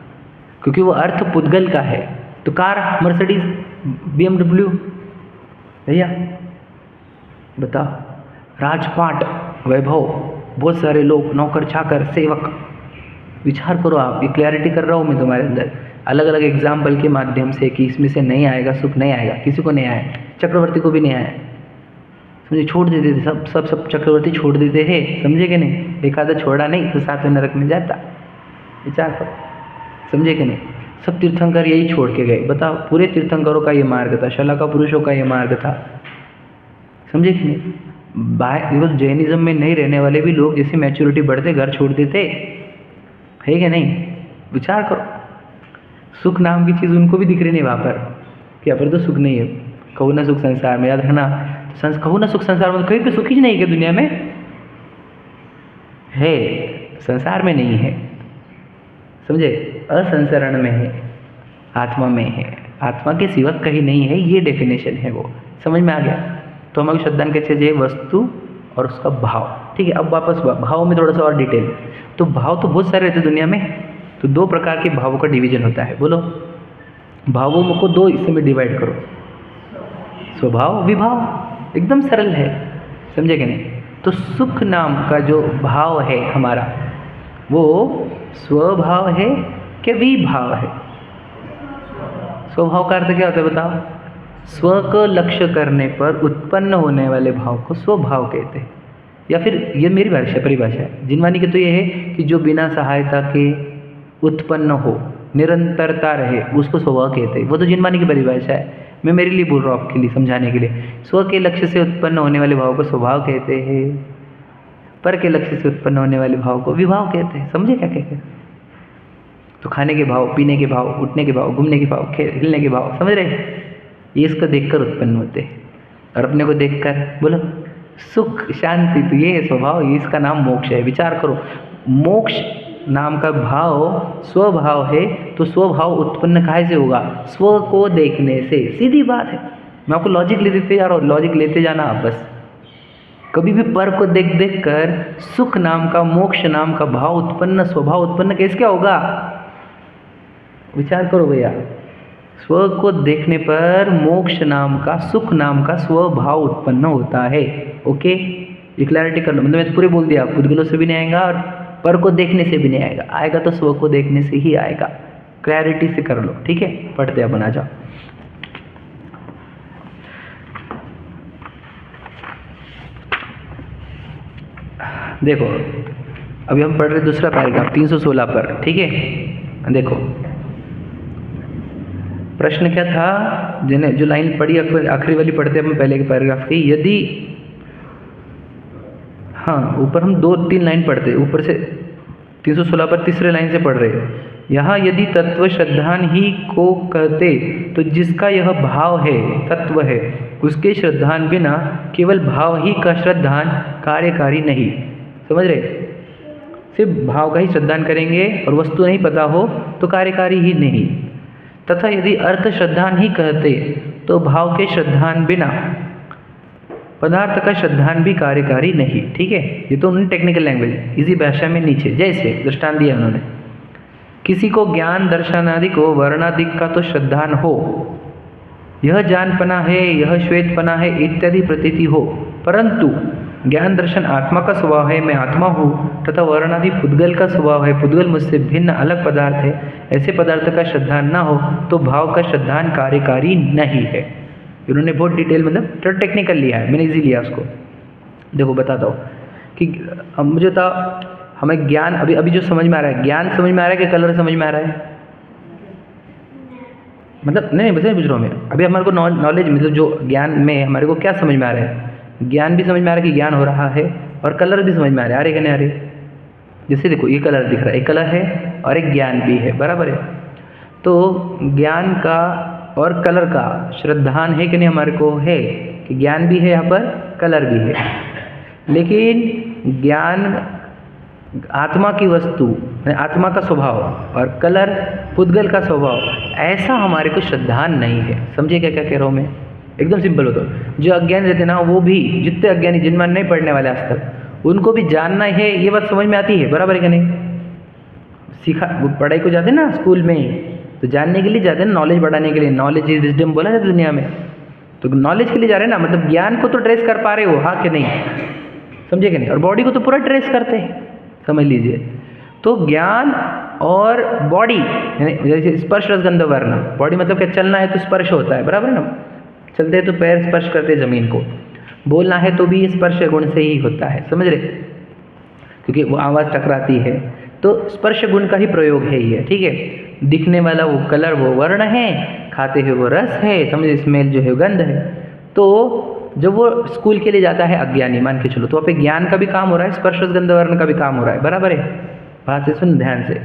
क्योंकि वो अर्थ पुद्गल का है। तो कार मर्सिडीज BMW भैया बताओ, राजपाट वैभव, बहुत सारे लोग, नौकर चाकर सेवक, विचार करो आप। ये क्लैरिटी कर रहा हूँ मैं तुम्हारे अंदर अलग अलग एग्जाम्पल के माध्यम से कि इसमें से नहीं आएगा सुख, नहीं आएगा, किसी को नहीं आया, चक्रवर्ती को भी नहीं आया। समझे? छोड़ देते थे सब चक्रवर्ती छोड़ देते हैं, समझे कि नहीं? एक आधा छोड़ा नहीं तो 7वें नरक में जाता। विचार करो, समझे कि नहीं? सब तीर्थंकर यही छोड़ के गए। बताओ, पूरे तीर्थंकरों का ये मार्ग था, शलाका पुरुषों का ये मार्ग था। समझे कि नहीं? बाहर जैनिज्म में नहीं रहने वाले भी लोग जैसे मैच्योरिटी बढ़ते घर छोड़ देते, है कि नहीं? विचार करो, सुख नाम की चीज़ उनको भी दिख रही नहीं वहाँ पर, कि यहाँ पर तो सुख नहीं है। कहू ना सुख संसार में, याद रखना, कहू ना सुख संसार में, कहीं पे सुख ही नहीं है क्या दुनिया में? है, संसार में नहीं है, समझे? असंसरण में है, आत्मा में है, आत्मा के सिवा कहीं नहीं है, ये डेफिनेशन है। वो समझ में आ गया? तो हमारी श्रद्धान कैसे चाहिए? वस्तु और उसका भाव। ठीक है, अब वापस भाव में थोड़ा सा और डिटेल। तो भाव तो बहुत सारे रहते दुनिया में। तो 2 प्रकार के भावों का डिवीजन होता है। बोलो, भावों को 2 हिस्से में डिवाइड करो, स्वभाव विभाव। एकदम सरल है, समझे कि नहीं? तो सुख नाम का जो भाव है हमारा, वो स्वभाव है कि विभाव है? स्वभाव का अर्थ क्या होता है बताओ? स्व को लक्ष्य करने पर उत्पन्न होने वाले भाव को स्वभाव कहते हैं। या फिर ये मेरी परिभाषा है, जिनवानी की तो ये है कि जो बिना सहायता के उत्पन्न हो, निरंतरता रहे, उसको स्वभाव कहते हैं। वो तो जिनवानी की परिभाषा है, मैं मेरे लिए बोल रहा हूँ आपके लिए समझाने के लिए। स्व के लक्ष्य से उत्पन्न होने वाले भाव को स्वभाव कहते हैं। पर के लक्ष्य से उत्पन्न होने वाले भाव को विभाव कहते हैं। समझे क्या कहते हैं? तो खाने के भाव, पीने के भाव, उठने के भाव, घूमने के भाव, हिलने के भाव, समझ रहे? ये इसको देखकर उत्पन्न होते हैं। और अपने को देखकर बोलो सुख शांति, तो ये स्वभाव, इसका नाम मोक्ष है। विचार करो, मोक्ष नाम का भाव स्वभाव है, तो स्वभाव उत्पन्न काहे से होगा? स्व को देखने से। सीधी बात है। मैं आपको लॉजिक लेते जा रहा हूँ, लॉजिक लेते जाना आप बस। कभी भी पर को देख देख कर सुख नाम का, मोक्ष नाम का भाव उत्पन्न, स्वभाव उत्पन्न कैसे क्या होगा? विचार करो भैया। स्व को देखने पर मोक्ष नाम का, सुख नाम का स्वभाव उत्पन्न होता है। ओके, ये क्लैरिटी कर लो। मतलब मैं पूरे बोल दिया, पुद्गलों से भी नहीं आएगा और पर को देखने से भी नहीं आएगा। आएगा तो स्व को देखने से ही आएगा। क्लैरिटी से कर लो, ठीक है? पढ़ते अपन आ जाओ। देखो, अभी हम पढ़ रहे दूसरा पैराग्राफ 316 पर, ठीक है? देखो प्रश्न क्या था, जिन्हें जो लाइन पढ़ी आखिरी वाली पढ़ते हैं पहले के पैराग्राफ की। यदि, हाँ ऊपर हम 2-3 लाइन पढ़ते, ऊपर से 316 पर तीसरे लाइन से पढ़ रहे। यहाँ यदि तत्व श्रद्धान ही को कहते, तो जिसका यह भाव है, तत्व है, उसके श्रद्धान बिना केवल भाव ही का श्रद्धान कार्यकारी नहीं। समझ रहे? सिर्फ भाव का ही श्रद्धान करेंगे और वस्तु नहीं पता हो तो कार्यकारी ही नहीं। तथा यदि अर्थ श्रद्धान ही कहते, तो भाव के श्रद्धान बिना पदार्थ का श्रद्धान भी कार्यकारी नहीं। ठीक है? ये तो उन्होंने टेक्निकल लैंग्वेज इसी भाषा में नीचे जैसे दृष्टांत दिया उन्होंने। किसी को ज्ञान दर्शनादि को वर्णादिक का तो श्रद्धान हो, यह जानपना है, यह श्वेतपना है इत्यादि प्रतीति हो, परंतु ज्ञान दर्शन आत्मा का स्वभाव है, मैं आत्मा हूँ, तथा वर्णादि पुद्गल का स्वभाव है, पुद्गल मुझसे भिन्न अलग पदार्थ है, ऐसे पदार्थ का श्रद्धान न हो तो भाव का श्रद्धान कार्यकारी नहीं है। उन्होंने बहुत डिटेल मतलब टेक्निकल लिया है, मैंने इजी लिया उसको। देखो बताता हूँ कि अब मुझे था हमें ज्ञान अभी जो समझ में आ रहा है, ज्ञान समझ में आ रहा है कि कलर समझ में आ रहा है? मतलब नहीं बस पूछ रहा हूँ मैं। अभी हमारे को नॉलेज मतलब जो ज्ञान में हमारे को क्या समझ में आ रहा है? ज्ञान भी समझ में आ रहा है कि ज्ञान हो रहा है, और कलर भी समझ में आ रहा है। आ रहे कहने आ रहे? जैसे देखो ये कलर दिख रहा है, एक कलर है और एक ज्ञान भी है, बराबर है? तो ज्ञान का और कलर का श्रद्धान है कि नहीं हमारे को? है कि ज्ञान भी है यहाँ पर, कलर भी है। लेकिन ज्ञान आत्मा की वस्तु, आत्मा का स्वभाव, और कलर पुद्गल का स्वभाव, ऐसा हमारे को श्रद्धान नहीं है। समझे क्या क्या कह रहा हूँ मैं? एकदम सिंपल हो। तो जो अज्ञानी रहते ना, वो भी जितने अज्ञानी जिनमें नहीं पढ़ने वाले आज तक, उनको भी जानना है, ये बात समझ में आती है, बराबर है कि नहीं? सीखा, वो पढ़ाई को जाते ना स्कूल में, तो जानने के लिए जाते हैं, नॉलेज बढ़ाने के लिए। नॉलेज इज विजडम बोला जाता है दुनिया में, तो नॉलेज के लिए जा रहे हैं ना, मतलब ज्ञान को तो ट्रेस कर पा रहे हो, हाँ कि नहीं? समझे कि नहीं? और बॉडी को तो पूरा ट्रेस करते हैं, समझ लीजिए। तो ज्ञान और बॉडी, जैसे स्पर्श रस गंध वर्ण, बॉडी मतलब क्या? चलना है तो स्पर्श होता है, बराबर है ना? चलते हैं तो पैर स्पर्श करते हैं ज़मीन को, बोलना है तो भी स्पर्श गुण से ही होता है, समझ रहे? क्योंकि वो आवाज़ टकराती है, तो स्पर्श गुण का ही प्रयोग है ये, ठीक है? दिखने वाला वो कलर वो वर्ण है, खाते हुए वो रस है, समझ, स्मेल जो है गंध है। तो जब वो स्कूल के लिए जाता है अज्ञानी, मान के चलो, तो वहाँ पे ज्ञान का भी काम हो रहा है, स्पर्श रस गंध वर्ण का भी काम हो रहा है, बराबर है? बात से सुन ध्यान से।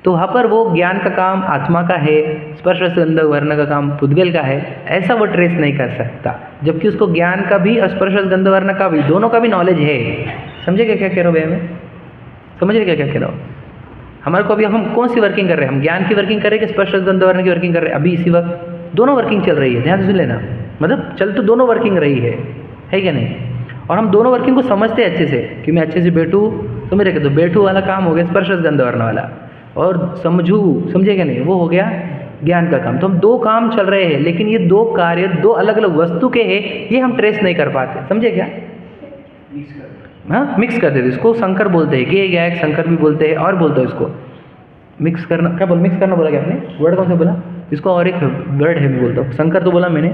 तो वहाँ पर वो ज्ञान का काम आत्मा का है, स्पर्श रस गंध वर्ण का काम पुद्गल का है, ऐसा वो ट्रेस नहीं कर सकता, जबकि उसको ज्ञान का भी और स्पर्श रस गंध वर्ण का भी, दोनों का भी नॉलेज है। समझे क्या क्या कह रहा हूँ भैया मैं? समझ रहे क्या क्या कह रहा हूँ? हमारे को अभी हम कौन सी वर्किंग कर रहे हैं? हम ज्ञान की वर्किंग कर रहे हैं कि स्पर्श रस गंध वर्ण की वर्किंग कर रहे हैं? अभी इसी वक्त दोनों वर्किंग चल रही है, ध्यान से सुन लेना। मतलब चल तो दोनों वर्किंग रही है क्या नहीं? और हम दोनों वर्किंग को समझते हैं अच्छे से, कि मैं अच्छे से बैठूँ, समझ रहे? तो बैठू वाला काम हो गया स्पर्श रस गंध वर्ण वाला, और समझू, समझे क्या नहीं, वो हो गया ज्ञान का काम। तो हम दो काम चल रहे हैं, लेकिन ये दो कार्य दो अलग अलग वस्तु के हैं, ये हम ट्रेस नहीं कर पाते। समझे क्या? हाँ, मिक्स कर देते, इसको संकर बोलते हैं, गे गैग संकर भी बोलते हैं, और बोलते हैं इसको मिक्स करना। क्या बोल, मिक्स करना बोला क्या आपने? वर्ड कौन सा बोला? इसको और एक वर्ड है, मैं बोलता हूँ। संकर तो बोला मैंने,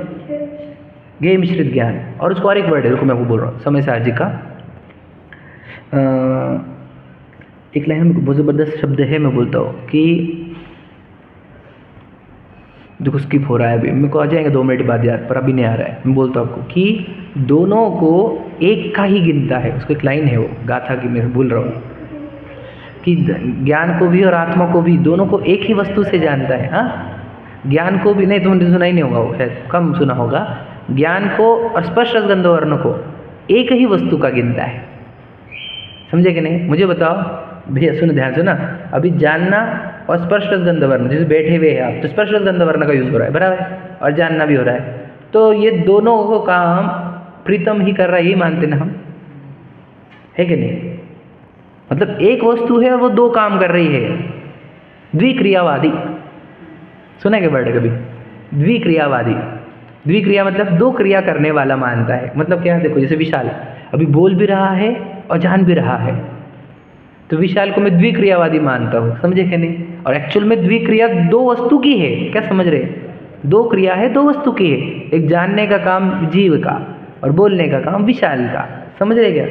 गे मिश्रित ज्ञान, और उसको और एक वर्ड है, रुको मैं आपको बोल रहा हूँ, समय साजी का एक लाइन में बहुत ज़बरदस्त शब्द है, मैं बोलता हूँ कि देखो स्किप हो रहा है अभी, मेरे को आ जाएंगे 2 मिनट बाद याद, पर अभी नहीं आ रहा है। मैं बोलता हूँ आपको कि दोनों को एक का ही गिनता है। उसको एक लाइन है वो गाथा की, मैं भूल रहा हूँ, कि ज्ञान को भी और आत्मा को भी दोनों को एक ही वस्तु से जानता है। हाँ, ज्ञान को भी नहीं, तुमने सुना ही नहीं होगा, वो शायद कम सुना होगा। ज्ञान को और स्पर्श रस गंध वर्ण को एक ही वस्तु का गिनता है। समझे कि नहीं? मुझे बताओ भैया, सुनो ध्यान से ना। अभी जानना और स्पर्श रस गंध वर्ण, जैसे बैठे हुए हैं आप तो स्पर्श रस गंध वर्ण का यूज़ हो रहा है, बराबर, और जानना भी हो रहा है। तो ये दोनों को काम प्रीतम ही कर रहा है, यही मानते ना हम, है कि नहीं? मतलब एक वस्तु है और वो 2 काम कर रही है। द्विक्रियावादी सुना है क्या वर्ड कभी? द्विक्रियावादी। द्विक्रिया मतलब 2 क्रिया करने वाला मानता है। मतलब क्या है? देखो जैसे विशाल अभी बोल भी रहा है और जान भी रहा है, तो विशाल को मैं द्विक्रियावादी मानता हूँ। समझे कि नहीं? और एक्चुअल में द्विक्रिया 2 वस्तु की है। क्या समझ रहे? 2 क्रिया है, 2 वस्तु की है। एक जानने का काम जीव का और बोलने का काम विशाल का। समझ रहे क्या?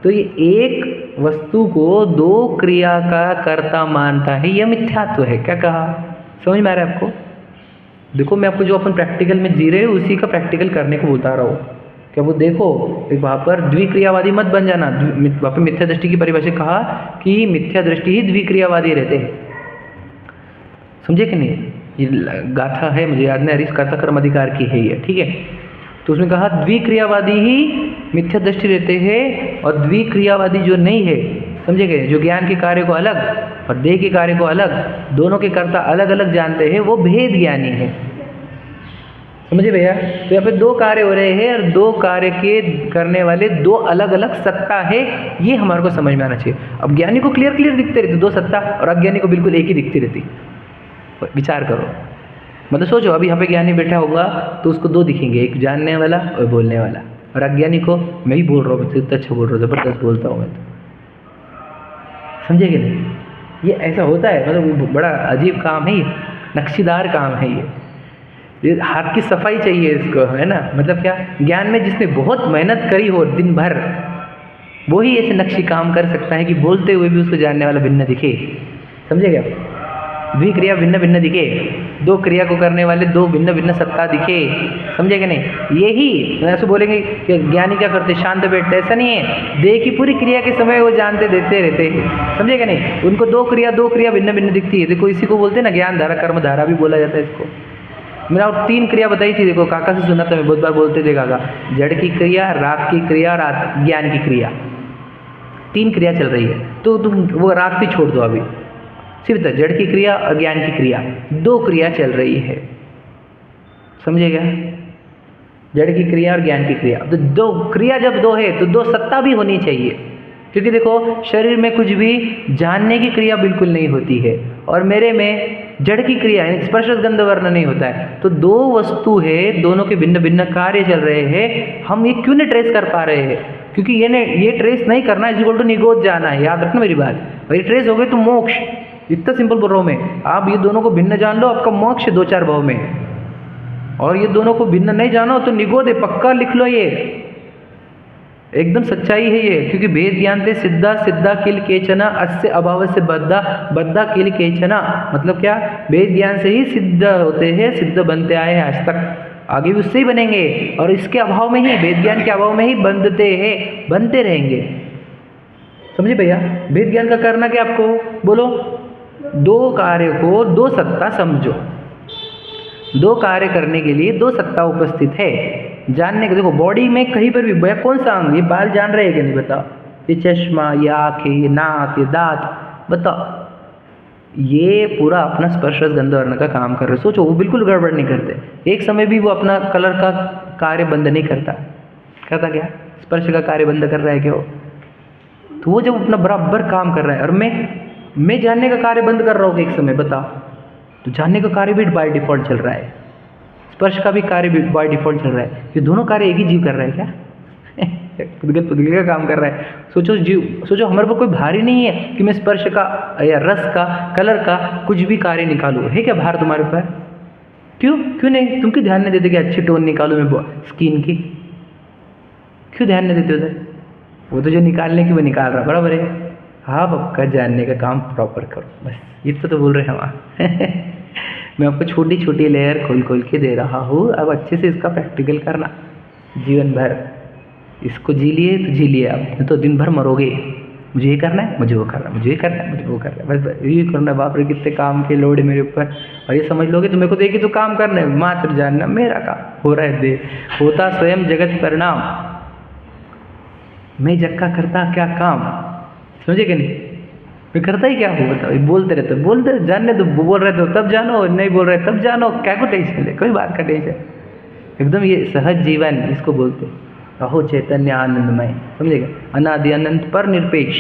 तो ये एक वस्तु को 2 क्रिया का कर्ता मानता है, यह मिथ्यात्व है। क्या कहा? समझ में आ रहा है आपको? देखो मैं आपको जो अपन प्रैक्टिकल में जी रहे हैं उसी का प्रैक्टिकल करने को बता रहा हूँ। क्या वो देखो वहाँ पर द्विक्रियावादी मत बन जाना। वहाँ पर मिथ्या दृष्टि की परिभाषा कहा कि मिथ्या दृष्टि ही द्विक्रियावादी रहते हैं। समझे कि नहीं? ये गाथा है, मुझे याद नहीं आ रही, कर्ता कर्म अधिकार की है ये, ठीक है। तो उसमें कहा द्विक्रियावादी ही मिथ्या दृष्टि रहते हैं, और द्विक्रियावादी जो नहीं है, समझे गए, जो ज्ञान के कार्य को अलग और देह के कार्य को अलग, दोनों के कर्ता अलग अलग जानते हैं, वो भेद ज्ञानी है। समझे भैया? तो यहाँ पे 2 कार्य हो रहे हैं और 2 कार्य के करने वाले 2 अलग अलग सत्ता है, ये हमारे को समझ में आना चाहिए। अब ज्ञानी को क्लियर दिखते रहते 2 सत्ता, और अज्ञानी को बिल्कुल एक ही दिखती रहती। विचार करो, मतलब सोचो अभी यहाँ पे ज्ञानी बैठा होगा तो उसको 2 दिखेंगे, एक जानने वाला और बोलने वाला। और अज्ञानी को मैं ही बोल रहा हूँ, मुझसे अच्छा बोल रहा हूँ, ज़बरदस्त बोलता हूँ मैं तो। समझे कि नहीं? ये ऐसा होता है, मतलब बड़ा अजीब काम है ये, नक्शीदार काम है ये हाथ की सफाई चाहिए इसको, है ना? मतलब क्या, ज्ञान में जिसने बहुत मेहनत करी हो दिन भर, वो ही ऐसे नक्शी काम कर सकता है कि बोलते हुए भी उसको जानने वाला भिन्न दिखे। समझे क्या? द्विक्रिया भिन्न भिन्न दिखे, 2 क्रिया को करने वाले 2 भिन्न भिन्न सत्ता दिखे। समझे कि नहीं? यही ऐसे बोलेंगे कि ज्ञानी क्या करते, शांत बैठते, ऐसा नहीं है। देह की पूरी क्रिया के समय वो जानते देते रहते हैं। समझे कि नहीं? उनको 2 क्रिया भिन्न भिन्न दिखती है। देखो इसी को बोलते हैं ना ज्ञान धारा कर्म धारा भी बोला जाता है इसको। मैंने और 3 क्रिया बताई थी, देखो काका से सुना था मैं, बहुत बार बोलते थे काका, जड़ की क्रिया, राग की क्रिया और ज्ञान की क्रिया। 3 क्रिया चल रही है, तो तुम वो राग भी छोड़ दो, अभी सिर्फ जड़ की क्रिया और ज्ञान की क्रिया, 2 क्रिया चल रही है। समझेगा? जड़ की क्रिया और ज्ञान की क्रिया, तो 2 क्रिया जब 2 है तो 2 सत्ता भी होनी चाहिए। क्योंकि देखो शरीर में कुछ भी जानने की क्रिया बिल्कुल नहीं होती है, और मेरे में जड़ की क्रिया यानी स्पर्श गंध वर्ण नहीं होता है। तो 2 वस्तु है, दोनों के भिन्न भिन्न कार्य चल रहे हैं। हम ये क्यों नहीं ट्रेस कर पा रहे हैं? क्योंकि ये ट्रेस नहीं करना इज इक्वल टू निगोद जाना है। याद रखना मेरी बात, और ये ट्रेस हो गए तो मोक्ष। इतना सिंपल बोल रहा हूँ मैं। आप ये दोनों को भिन्न जान लो, आपका मोक्ष 2-4 भाव में। और ये दोनों को भिन्न नहीं जानो तो निगोद है, पक्का लिख लो, ये एकदम सच्चाई है ये। क्योंकि भेद ज्ञानते सिद्धा सिद्धा किल केचना अस्य अभाव से बद्धा बद्धा किल केचना। मतलब क्या? भेद ज्ञान से ही सिद्ध होते हैं, सिद्ध बनते आए हैं आज तक, आगे भी उससे ही बनेंगे, और इसके अभाव में ही, भेद ज्ञान के अभाव में ही बनते हैं, बनते रहेंगे। समझे भैया? भेद ज्ञान का करना क्या आपको? बोलो। 2 कार्य को 2 सत्ता समझो। 2 कार्य करने के लिए 2 सत्ता उपस्थित है। जानने को देखो बॉडी में कहीं पर भी भैया कौन सा अंग, ये बाल जान रहे हैं कि नहीं बताओ? ये चश्मा, ये आँखें, ये नाक, ये दांत, बताओ। ये पूरा अपना स्पर्श रस गंध वर्ण का काम कर रहे। सोचो वो बिल्कुल गड़बड़ नहीं करते, एक समय भी वो अपना कलर का कार्य बंद नहीं करता। करता क्या? स्पर्श का कार्य बंद कर रहा है क्या वो? तो वो जब अपना बराबर काम कर रहा है, और मैं जानने का कार्य बंद कर रहा हूँ एक समय, बताओ। तो जानने का कार्य भी बाय डिफॉल्ट चल रहा है, स्पर्श का भी कार्य भी बाय डिफॉल्ट चल रहा है। ये दोनों कार्य एक ही जीव कर रहा है क्या? पुद्गल का काम कर रहा है। सोचो हमारे पर कोई भार ही नहीं है कि मैं स्पर्श का या रस का, कलर का कुछ भी कार्य निकालूँ। है क्या भार तुम्हारे पर? क्यों नहीं? तुम क्यों ध्यान नहीं देते कि अच्छी टोन निकालूँ मैं स्किन की? क्यों ध्यान नहीं देते उधर? वो तो जो निकालने की वो निकाल रहा, बराबर है। हाँ, आपका जानने का काम प्रॉपर करो, बस इतना तो बोल रहे हैं हम। मैं आपको छोटी छोटी लेयर खोल खोल के दे रहा हूँ, अब अच्छे से इसका प्रैक्टिकल करना जीवन भर। इसको जी लिए तो जी लिए, आप नहीं तो दिन भर मरोगे। मुझे ये करना है, मुझे वो करना है, मुझे ये करना है, मुझे वो करना है, बस ये करना है। बाप रे कितने काम के लोड है मेरे ऊपर। और ये समझ लोगे तो मेरे को तो एक ही तो काम करना है, मात्र जानना मेरा काम हो रहा है। दे होता स्वयं जगत परिणाम, मैं जग का करता क्या काम। समझे कि नहीं? मैं करता ही क्या हूँ बताओ? ये बोलते रहते बोलते जानने तो, बोल रहे तो तब जानो, नहीं बोल रहे तब जानो, क्या को टेंशन है, कोई बात का टेंशन। एकदम ये सहज जीवन इसको बोलते, रहो चैतन्य आनंदमय। समझेगा? अनादि अनंत पर निरपेक्ष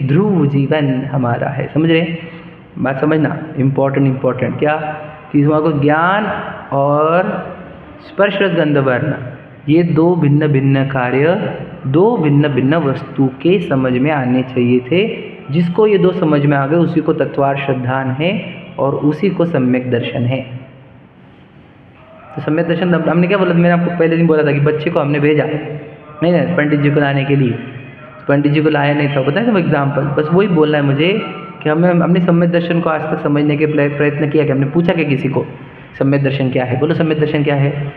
ध्रुव जीवन हमारा है। समझ रहे? बात समझना, इम्पोर्टेंट क्या कि को ज्ञान और स्पर्श रस गंध वर्ण, ये दो भिन्न भिन्न कार्य, दो भिन्न भिन्न वस्तु के समझ में आने चाहिए थे। जिसको ये दो समझ में आ गए उसी को तत्वार्थ श्रद्धान है और उसी को सम्यक दर्शन है। तो सम्यक दर्शन हमने क्या बोला? मैंने आपको पहले दिन बोला था कि बच्चे को हमने भेजा नहीं पंडित जी को लाने के लिए, पंडित जी को लाया नहीं था, पता है सब एग्जाम्पल। बस वही बोलना है मुझे कि हमने सम्यक दर्शन को आज तक समझने के प्रयत्न किया कि हमने पूछा कि किसी को सम्यक दर्शन क्या है? बोलो सम्यक दर्शन क्या है?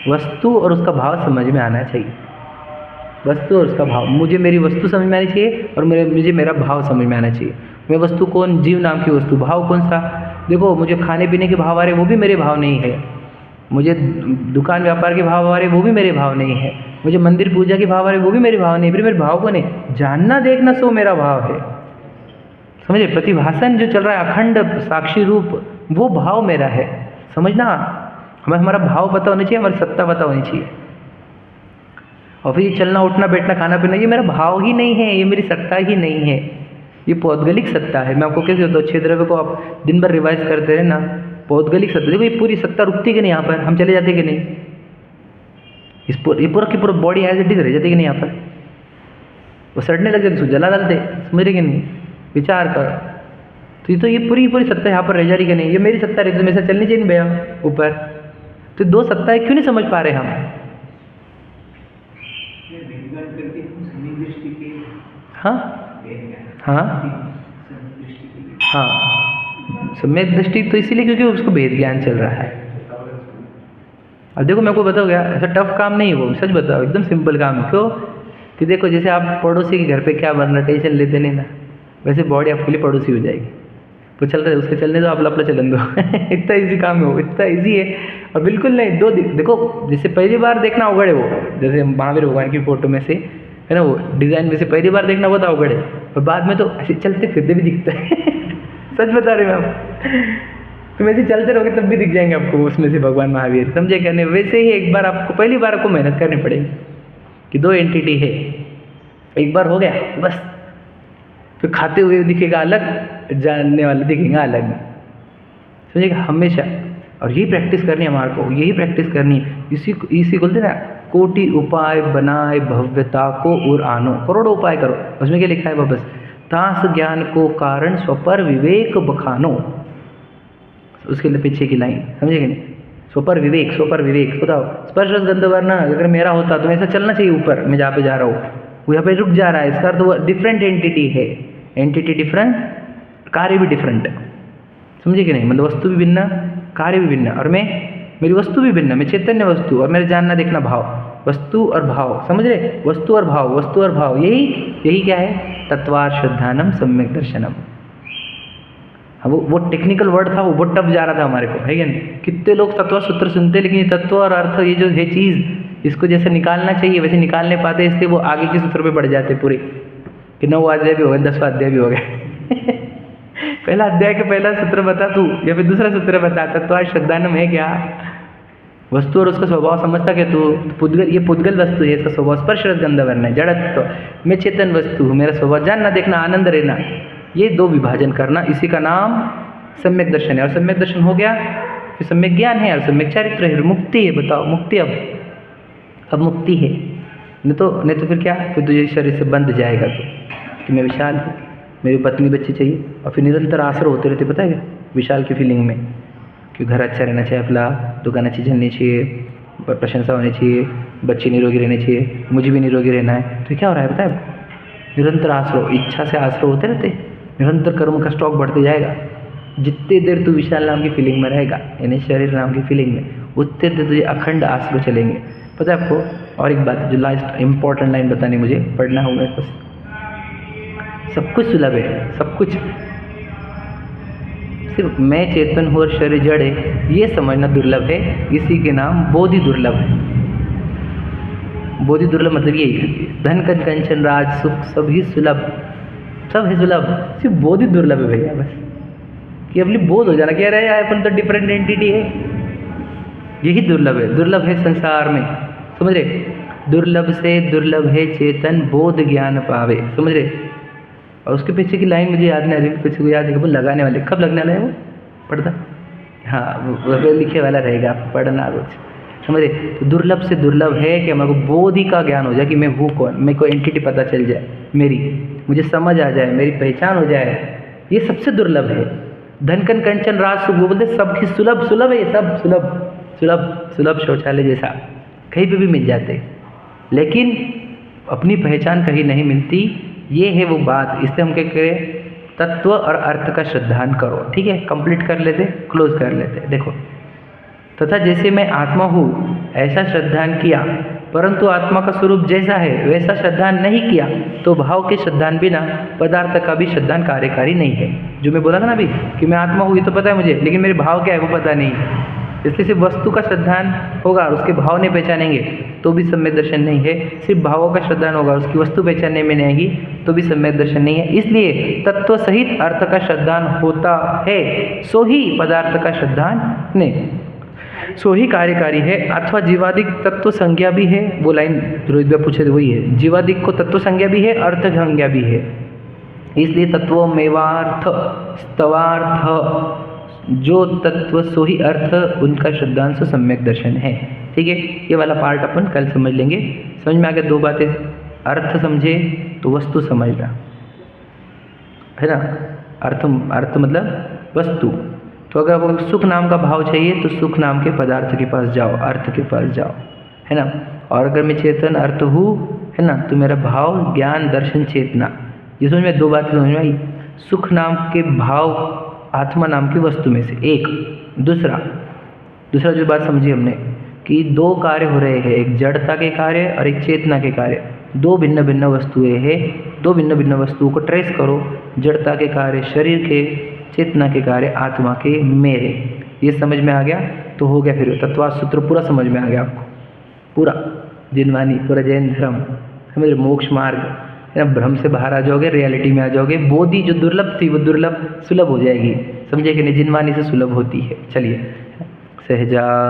वस्तु और उसका भाव समझ में आना चाहिए। वस्तु और उसका भाव, मुझे मेरी वस्तु समझ में आनी चाहिए और मुझे मेरा भाव समझ में आना चाहिए। मैं वस्तु कौन? जीव नाम की वस्तु। भाव कौन सा? देखो मुझे खाने पीने के भाव आ रहे वो भी मेरे भाव नहीं है, मुझे दुकान व्यापार के भाव आ रहे वो भी मेरे भाव नहीं है, मुझे मंदिर पूजा के भाव आ रहे वो भी मेरे भाव नहीं। फिर मेरे भाव को नहीं जानना देखना सो मेरा भाव है। समझे? प्रतिभासन जो चल रहा है अखंड साक्षी रूप, वो भाव मेरा है। समझना, हमें हमारा भाव पता होना चाहिए, हमारी सत्ता पता होनी चाहिए। और फिर ये चलना उठना बैठना खाना पीना ये मेरा भाव ही नहीं है, ये मेरी सत्ता ही नहीं है, ये पौद्गलिक सत्ता है। मैं आपको कैसे बताऊँ? 6 द्रव्य को आप दिन भर रिवाइज करते रहे ना, पौद्गलिक सत्ता। देखो ये पूरी सत्ता रुकती कि नहीं यहाँ पर? हम चले जाते कि नहीं? ये पूरा की पूरा बॉडी एज इट इज रह जाती कि नहीं यहाँ पर? वो सड़ने लग जाती, जला डालते। समझ रहे कि नहीं? विचार कर। तो ये पूरी पूरी सत्ता यहाँ पर रह जा रही कि नहीं? ये मेरी सत्ता रहती तो मेरे साथ चलनी चाहिए भैया ऊपर। तो दो सत्ताएं क्यों नहीं समझ पा रहे हम? हाँ हाँ हाँ, सम्यक दृष्टि तो इसीलिए क्योंकि उसको भेद ज्ञान चल रहा है। अब देखो मैं आपको बताओ क्या, ऐसा टफ काम नहीं है वो, सच बताओ एकदम सिंपल काम है। क्यों? कि देखो जैसे आप पड़ोसी के घर पे क्या बनना, टेंशन लेते नहीं ना, वैसे बॉडी आपके लिए पड़ोसी हो जाएगी। वो चल रहा है उसके चलने दो, आप अपना चलन दो। इतना इजी काम है वो, इतना इजी है। और बिल्कुल नहीं दो देखो, जैसे पहली बार देखना अवगढ़ है वो, जैसे महावीर भगवान की फोटो में से है ना, वो डिज़ाइन में से पहली बार देखना बहुत अवगढ़ है, और बाद में तो ऐसे चलते फिरते भी दिखता है। सच बता रहे मैं आप, तुम ऐसे चलते रहोगे तब भी दिख जाएंगे आपको उसमें से भगवान महावीर। समझे क्या नहीं? वैसे ही एक बार आपको पहली बार आपको मेहनत करनी पड़ेगी कि दो एंटिटी है। एक बार हो गया बस, फिर खाते हुए दिखेगा अलग, जानने वाले दिखेगा अलग। समझेगा? हमेशा। और यही प्रैक्टिस करनी है हमारे को, यही प्रैक्टिस करनी है। इसी बोलते ना, कोटि उपाय बनाए भव्यता को और आनो, करोड़ों उपाय करो। उसमें क्या लिखा है वापस? तास ज्ञान को कारण स्वपर विवेक बखानो। उसके लिए पीछे की लाइन समझेंगे नहीं? स्वपर विवेक बताओ। स्पर्श रस गंध वर्ण अगर मेरा होता तो ऐसा चलना चाहिए ऊपर, मैं जहाँ पे जा रहा हूँ वो यहाँ पे रुक जा रहा है, इसका तो डिफरेंट एंटिटी है। एंटिटी डिफरेंट, कार्य भी डिफरेंट। समझे कि नहीं? मतलब वस्तु भी भिन्न, कार्य भी भिन्न, और मैं मेरी वस्तु भी भिन्न, मैं चैतन्य वस्तु और मेरा जानना देखना भाव। वस्तु और भाव, समझ रहे? वस्तु और भाव, यही क्या है? तत्वार्थ श्रद्धानम सम्यक दर्शनम। हाँ, वो टेक्निकल वर्ड था, वो बहुत टफ जा रहा था हमारे को, है क्या नहीं? कितने लोग तत्व सूत्र सुनते, लेकिन ये तत्व और अर्थ ये जो है चीज़, इसको जैसे निकालना चाहिए वैसे निकाल नहीं पाते, इसलिए वो आगे के सूत्र पे बढ़ जाते पूरे, कि 9 अध्याय भी हो गए, 10वां अध्याय भी हो गए। पहला अध्याय का पहला सूत्र बता तू, या फिर दूसरा सूत्र बता। तत्वार्थ श्रद्धानम है क्या? वस्तु और उसका स्वभाव समझता क्या तू? पुद्गल, ये पुद्गल वस्तु है, इसका स्वभाव स्पर्श रस गंध वर्ण है, जड़त्व। मैं चेतन वस्तु हूँ, मेरा स्वभाव जानना देखना आनंद रहना, ये दो विभाजन करना, इसी का नाम सम्यक दर्शन है। और सम्यक दर्शन हो गया फिर सम्यक ज्ञान है, और सम्यक चारित्र है, मुक्ति है। बताओ मुक्ति, अब मुक्ति है, नहीं तो फिर क्या? फिर तुझे शरीर से बंध जाएगा तो, कि मैं विशाल हूँ, मेरी पत्नी बच्चे चाहिए, और फिर निरंतर आश्रय होते रहते, पता है क्या? विशाल की फीलिंग में, कि घर अच्छा रहना चाहिए, अपना दुकान अच्छी चलनी चाहिए, प्रशंसा होनी चाहिए, बच्चे निरोगी रहने चाहिए, मुझे भी निरोगी रहना है। तो क्या हो रहा है पता है? निरंतर आश्रय, इच्छा से आश्रय होते रहते, निरंतर कर्म का स्टॉक बढ़ते जाएगा। जितनी देर तू विशाल नाम की फीलिंग में रहेगा, यानी शरीर नाम की फीलिंग में, उतने देर तुझे अखंड आंसू चलेंगे। पता है आपको? और एक बात जो लास्ट इम्पोर्टेंट लाइन बतानी मुझे, पढ़ना होगा बस। सब कुछ सुलभ है, सब कुछ, सिर्फ मैं चेतन हूँ और शरीर जड़ है, ये समझना दुर्लभ है। इसी के नाम बोधि दुर्लभ है। बोधि दुर्लभ मतलब यही है, धन कन कंचन राज सुख सब ही सुलभ, सब है सुलभ, सिर्फ बोधि दुर्लभ है भैया। बस कि अपनी बोध हो जाना, कह रहे हैं अपन तो डिफरेंट एंटिटी है, यही दुर्लभ है। दुर्लभ है संसार में, समझ रहे? दुर्लभ से दुर्लभ है चेतन बोध ज्ञान पावे, समझ रहे? और उसके पीछे की लाइन मुझे याद नहीं आ रही, पीछे को याद है, वो लगाने वाले कब लगने वाला है वो पढ़ता, हाँ वो लिखे वाला रहेगा, आप पढ़ना रोज, समझ रहे? तो दुर्लभ से दुर्लभ है कि हमारे को बोधि का ज्ञान हो जाए कि मैं हूँ कौन, मेरे को एंटिटी पता चल जाए, मेरी मुझे समझ आ जाए, मेरी पहचान हो जाए, ये सबसे दुर्लभ है। धनकन कंचन राज सुख, वो बोलते सब ही सुलभ, सुलभ है ये सब, सुलभ सुलभ सुलभ शौचालय जैसा कहीं पे भी मिल जाते, लेकिन अपनी पहचान कहीं नहीं मिलती। ये है वो बात, इसलिए हम क्या करें, तत्व और अर्थ का श्रद्धान करो। ठीक है, कंप्लीट कर लेते, क्लोज कर लेते। देखो, तथा जैसे मैं आत्मा हूँ ऐसा श्रद्धान किया, परंतु आत्मा का स्वरूप जैसा है वैसा श्रद्धान नहीं किया, तो भाव के श्रद्धान बिना पदार्थ का भी श्रद्धान कार्यकारी नहीं है। जो मैं बोला था ना अभी कि मैं आत्मा हूँ ये तो पता है मुझे, लेकिन मेरे भाव क्या है वो पता नहीं है। इसलिए सिर्फ वस्तु का श्रद्धान होगा और उसके भाव नहीं पहचानेंगे तो भी सम्यक दर्शन नहीं है। सिर्फ भावों का श्रद्धान होगा, उसकी वस्तु पहचानने में नहीं आएगी तो भी सम्यक दर्शन नहीं है। इसलिए तत्व सहित अर्थ का श्रद्धान होता है, सो ही पदार्थ का श्रद्धान नहीं, सो ही कार्यकारी है। अथवा जीवादिक तत्व संज्ञा भी है, वो लाइन रोहित भाई पूछे वही है, जीवादिक को तत्व संज्ञा भी है, अर्थ संज्ञा भी है। इसलिए तत्वों मेवार्थ स्तवार्थ, जो तत्व सो ही अर्थ, उनका श्रद्धांश सम्यक दर्शन है। ठीक है, ये वाला पार्ट अपन कल समझ लेंगे। समझ में आ गया? दो बातें, अर्थ समझे तो वस्तु समझना है ना। अर्थ मतलब वस्तु। तो अगर आपको सुख नाम का भाव चाहिए तो सुख नाम के पदार्थ के पास जाओ, अर्थ के पास जाओ, है ना। और अगर मैं चेतन अर्थ हूँ, है ना, तो मेरा भाव ज्ञान दर्शन चेतना, ये समझ में दो बातें समझ में आई। सुख नाम के भाव आत्मा नाम की वस्तु में से एक, दूसरा जो बात समझी हमने कि दो कार्य हो रहे हैं, एक जड़ता के कार्य और एक चेतना के कार्य, दो भिन्न भिन्न वस्तुएं हैं। दो भिन्न भिन्न वस्तुओं को ट्रेस करो, जड़ता के कार्य शरीर के, चेतना के कार्य आत्मा के, मेरे। ये समझ में आ गया तो हो गया, फिर तत्वार्थ सूत्र पूरा समझ में आ गया आपको, पूरा जिनवानी, पूरा जैन धर्म, समझ रहे, मोक्ष मार्ग, है ना। भ्रम से बाहर आ जाओगे, रियलिटी में आ जाओगे। बोधि जो दुर्लभ थी वो दुर्लभ सुलभ हो जाएगी, समझे कि नहीं, जिनवानी से सुलभ होती है। चलिए, सहजा